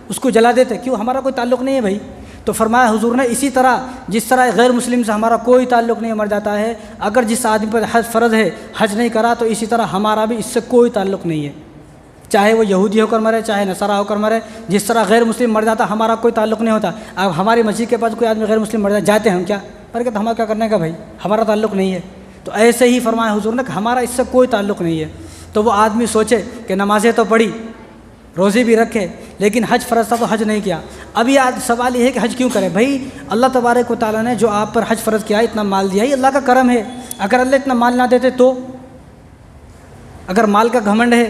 اس کو جلا دیتے کیوں؟ ہمارا کوئی تعلق نہیں ہے بھائی۔ تو فرمایا حضور نے اسی طرح جس طرح غیر مسلم سے ہمارا کوئی تعلق نہیں مر جاتا ہے، اگر جس آدمی پر حج فرض ہے حج نہیں کرا تو اسی طرح ہمارا بھی اس سے کوئی تعلق نہیں ہے، چاہے وہ یہودی ہو کر مرے چاہے نصارہ ہو کر مرے۔ جس طرح غیر مسلم مر جاتا ہمارا کوئی تعلق نہیں ہوتا۔ اب ہماری مسجد کے پاس کوئی آدمی غیر مسلم مر جاتے ہیں ہم کیا پر کہ ہمارا کیا کرنے کا بھائی، ہمارا تعلق نہیں ہے۔ تو ایسے ہی فرمایا حضور نے کہ ہمارا اس سے کوئی تعلق نہیں ہے۔ تو وہ آدمی سوچے کہ نمازیں تو پڑھی، روزے بھی رکھے، لیکن حج فرض تھا تو حج نہیں کیا۔ اب یہ سوال یہ ہے کہ حج کیوں کرے؟ بھائی اللہ تبارک و تعالیٰ نے جو آپ پر حج فرض کیا ہے، اتنا مال دیا ہے، یہ اللہ کا کرم ہے۔ اگر اللہ اتنا مال نہ دیتے تو، اگر مال کا گھمنڈ ہے،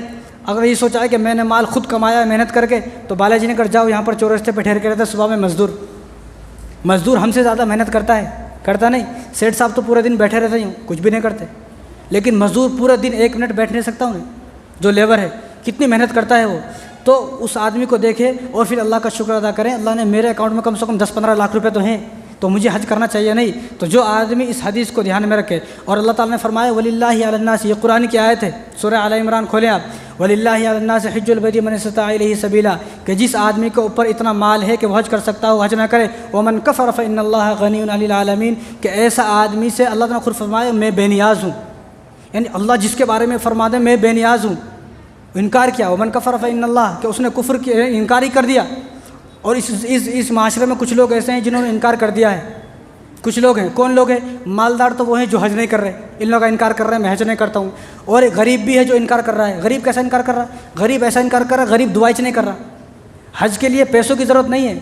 اگر یہ سوچا ہے کہ میں نے مال خود کمایا محنت کر کے، تو بالاجی نے کر جاؤ یہاں پر چورستے پہ ٹھہر کے رہتا صبح میں مزدور ہم سے زیادہ محنت کرتا نہیں۔ سیٹھ صاحب تو پورے دن بیٹھے رہتے ہیں، کچھ بھی نہیں کرتے، لیکن مزدور پورے دن 1 منٹ بیٹھ نہیں سکتا انہیں، جو لیبر ہے کتنی محنت کرتا ہے وہ۔ تو اس آدمی کو دیکھے اور پھر اللہ کا شکر ادا کریں، اللہ نے میرے اکاؤنٹ میں کم سے کم 10-15 لاکھ روپے تو ہیں، تو مجھے حج کرنا چاہیے نہیں۔ تو جو آدمی اس حدیث کو دھیان میں رکھے، اور اللہ تعالیٰ نے فرمایا وَلِلَّهِ عَلَى النَّاسِ، یہ قرآن کی آیت ہے، سورہ آل عمران کھولیں آپ، وَلِلَّهِ عَلَى النَّاسِ حِجُّ الْبَيْتِ مَنِ اسْتَطَاعَ إِلَيْهِ سَبِيلًا، کہ جس آدمی کے اوپر اتنا مال ہے کہ وہ حج کر سکتا ہو حج نہ کرے۔ وَمَنْ كَفَرَ فَإِنَّ اللَّهَ غَنِيٌّ عَنِ الْعَالَمِينَ، کہ ایسا آدمی سے اللہ تعالیٰ نے خود فرمایا میں بے نیاز ہوں، یعنی اللہ جس کے بارے میں فرما دے میں بے نیاز ہوں۔ انکار کیا؟ ومن کفر فإن اللہ، کہ اس نے کفر کی انکار ہی کر دیا۔ اور اس معاشرے میں کچھ لوگ ایسے ہیں جنہوں نے انکار کر دیا ہے۔ کچھ لوگ ہیں، کون لوگ ہیں؟ مالدار تو وہ ہیں جو حج نہیں کر رہے، ان لوگوں کا انکار کر رہے ہیں میں حج نہیں کرتا ہوں۔ اور ایک غریب بھی ہے جو انکار کر رہا ہے۔ غریب کیسا انکار کر رہا ہے؟ غریب ایسا انکار کر رہا ہے، غریب دعائیں نہیں کر رہا۔ حج کے لیے پیسوں کی ضرورت نہیں ہے،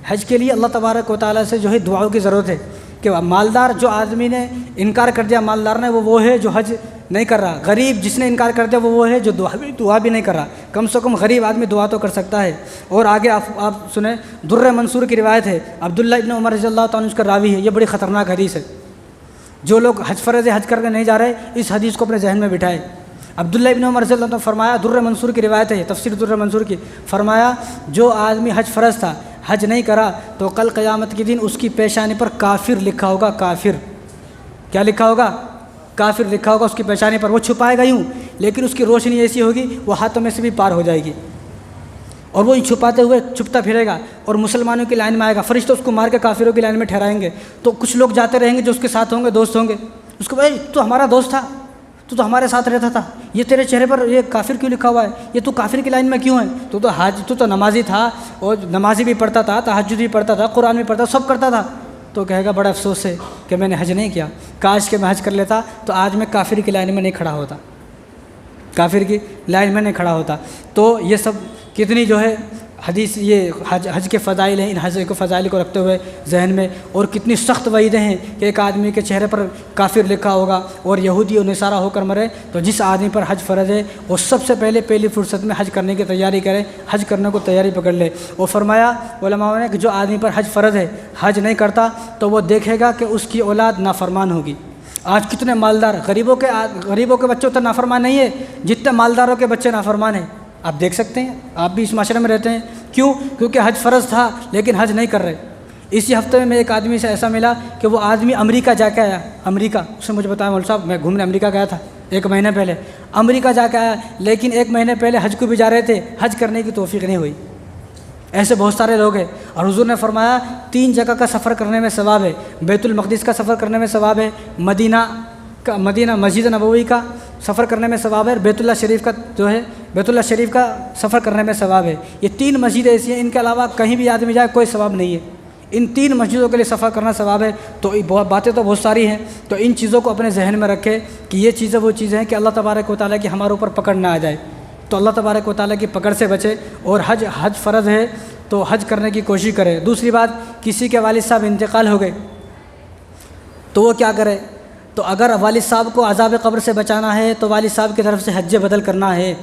حج کے لیے اللہ تبارک و تعالیٰ سے جو ہے دعاؤں کی ضرورت ہے۔ کہ مالدار جو آدمی نے انکار کر دیا، مالدار نے، وہ ہے جو حج نہیں کر رہا۔ غریب جس نے انکار کر دیا وہ ہے جو دعا بھی نہیں کر رہا۔ کم سے کم غریب آدمی دعا تو کر سکتا ہے۔ اور آگے آپ سنیں، در منصور کی روایت ہے، عبداللہ ابن عمر رضی اللہ تعالیٰ عنہ اس کا راوی ہے، یہ بڑی خطرناک حدیث ہے۔ جو لوگ حج فرض حج کر کے نہیں جا رہے، اس حدیث کو اپنے ذہن میں بٹھائے۔ عبداللہ ابن عمر رضی اللہ عنہ فرمایا، در منصور کی روایت ہے، تفسیر در منصور کی، فرمایا جو آدمی حج فرض تھا حج نہیں کرا تو کل قیامت کے دن اس کی پیشانی پر کافر لکھا ہوگا۔ کافر کیا لکھا ہوگا؟ کافر لکھا ہوگا اس کی پیشانی پر۔ وہ چھپائے گا یوں، لیکن اس کی روشنی ایسی ہوگی وہ ہاتھوں میں سے بھی پار ہو جائے گی، اور وہ چھپاتے ہوئے چھپتا پھرے گا اور مسلمانوں کی لائن میں آئے گا۔ فرشتے اس کو مار کے کافروں کی لائن میں ٹھہرائیں گے۔ تو کچھ لوگ جاتے رہیں گے جو اس کے ساتھ ہوں گے، دوست ہوں گے، اس کو بھائی تو ہمارا دوست تھا، تو ہمارے ساتھ رہتا تھا، یہ تیرے چہرے پر یہ کافر کیوں لکھا ہوا ہے؟ یہ تو کافر کی لائن میں کیوں ہے؟ تو نمازی تھا، اور نمازی بھی پڑھتا تھا، تہجد بھی پڑھتا تھا، قرآن بھی پڑھتا تھا، سب کرتا تھا۔ تو کہے گا بڑا افسوس ہے کہ میں نے حج نہیں کیا، کاش کہ میں حج کر لیتا تو آج میں کافر کی لائن میں نہیں کھڑا ہوتا۔ کافر کی لائن میں نہیں کھڑا ہوتا۔ تو یہ سب کتنی جو ہے حدیث یہ حج کے فضائل ہیں، ان حج کے فضائل کو رکھتے ہوئے ذہن میں، اور کتنی سخت وعیدیں ہیں کہ ایک آدمی کے چہرے پر کافر لکھا ہوگا اور یہودی اور نصارہ ہو کر مرے، تو جس آدمی پر حج فرض ہے وہ سب سے پہلی فرصت میں حج کرنے کی تیاری کرے، حج کرنے کو تیاری پکڑ لے۔ وہ فرمایا علماء نے کہ جو آدمی پر حج فرض ہے حج نہیں کرتا تو وہ دیکھے گا کہ اس کی اولاد نافرمان ہوگی۔ آج کتنے مالدار غریبوں کے بچے اتنے نافرمان نہیں ہے جتنے مالداروں کے بچے نافرمان ہیں، آپ دیکھ سکتے ہیں، آپ بھی اس معاشرے میں رہتے ہیں۔ کیوں؟ کیونکہ حج فرض تھا لیکن حج نہیں کر رہے۔ اسی ہفتے میں ایک آدمی سے ایسا ملا کہ وہ آدمی امریکہ جا کے آیا، امریکہ، اس نے مجھے بتایا مولوی صاحب میں گھومنے امریکہ گیا تھا 1 مہینے پہلے، امریکہ جا کے آیا، لیکن 1 مہینے پہلے حج کو بھی جا رہے تھے، حج کرنے کی توفیق نہیں ہوئی۔ ایسے بہت سارے لوگ ہیں، اور حضور نے فرمایا 3 جگہ کا سفر کرنے میں ثواب ہے، بیت المقدس کا سفر کرنے میں ثواب ہے، مدینہ مسجد نبوی کا سفر کرنے میں ثواب ہے، بیت اللہ شریف کا سفر کرنے میں ثواب ہے۔ یہ 3 مسجدیں ایسی ہیں، ان کے علاوہ کہیں بھی آدمی جائے کوئی ثواب نہیں ہے، ان 3 مسجدوں کے لیے سفر کرنا ثواب ہے۔ تو باتیں تو بہت ساری ہیں، تو ان چیزوں کو اپنے ذہن میں رکھے کہ یہ چیزیں وہ چیزیں ہیں کہ اللہ تبارک و تعالیٰ کی ہمارے اوپر پکڑ نہ آ جائے، تو اللہ تبارک و تعالیٰ کی پکڑ سے بچے، اور حج فرض ہے تو حج کرنے کی کوشش کرے۔ دوسری بات، کسی کے والد صاحب انتقال ہو گئے تو وہ کیا کرے؟ تو اگر والد صاحب کو عذاب قبر سے بچانا ہے تو والد صاحب کی طرف سے حج بدل کرنا ہے۔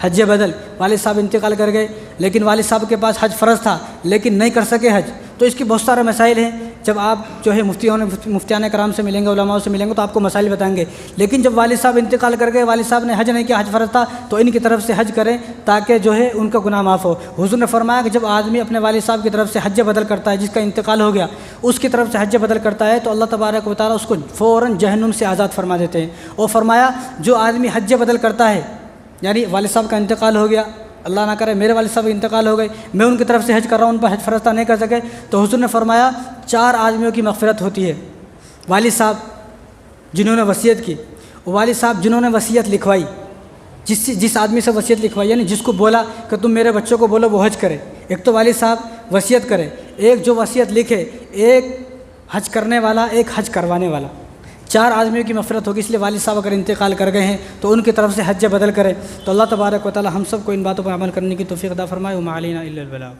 حج بدل، والد صاحب انتقال کر گئے لیکن والد صاحب کے پاس حج فرض تھا لیکن نہیں کر سکے حج، تو اس کی بہت سارے مسائل ہیں۔ جب آپ جو ہے مفتیان کرام سے ملیں گے، علماء سے ملیں گے تو آپ کو مسائل بتائیں گے، لیکن جب والد صاحب انتقال کر گئے، والد صاحب نے حج نہیں کیا، حج فرض تھا، تو ان کی طرف سے حج کریں تاکہ جو ہے ان کا گناہ معاف ہو۔ حضور نے فرمایا کہ جب آدمی اپنے والد صاحب کی طرف سے حج بدل کرتا ہے، جس کا انتقال ہو گیا اس کی طرف سے حج بدل کرتا ہے، تو اللہ تبارک و تعالیٰ اس کو فوراً جہنم سے آزاد فرما دیتے ہیں۔ اور فرمایا جو آدمی حج بدل کرتا ہے، یعنی والد صاحب کا انتقال ہو گیا، اللہ نہ کرے میرے والد صاحب انتقال ہو گئے، میں ان کی طرف سے حج کر رہا ہوں، ان پر حج فرض نہیں کر سکے، تو حضور نے فرمایا 4 آدمیوں کی مغفرت ہوتی ہے۔ والد صاحب جنہوں نے وصیت کی، والد صاحب جنہوں نے وصیت لکھوائی، جس آدمی سے وصیت لکھوائی، یعنی جس کو بولا کہ تم میرے بچوں کو بولو وہ حج کرے، ایک تو والد صاحب وصیت کرے، ایک جو وصیت لکھے، ایک حج کرنے والا، ایک حج کروانے والا، 4 آدمیوں کی مغفرت ہوگی۔ اس لیے والد صاحب اگر انتقال کر گئے ہیں تو ان کی طرف سے حج بدل کرے، تو اللہ تبارک و تعالی ہم سب کو ان باتوں پر عمل کرنے کی توفیق عطا فرمائے۔ وما علینا الا البلاغ۔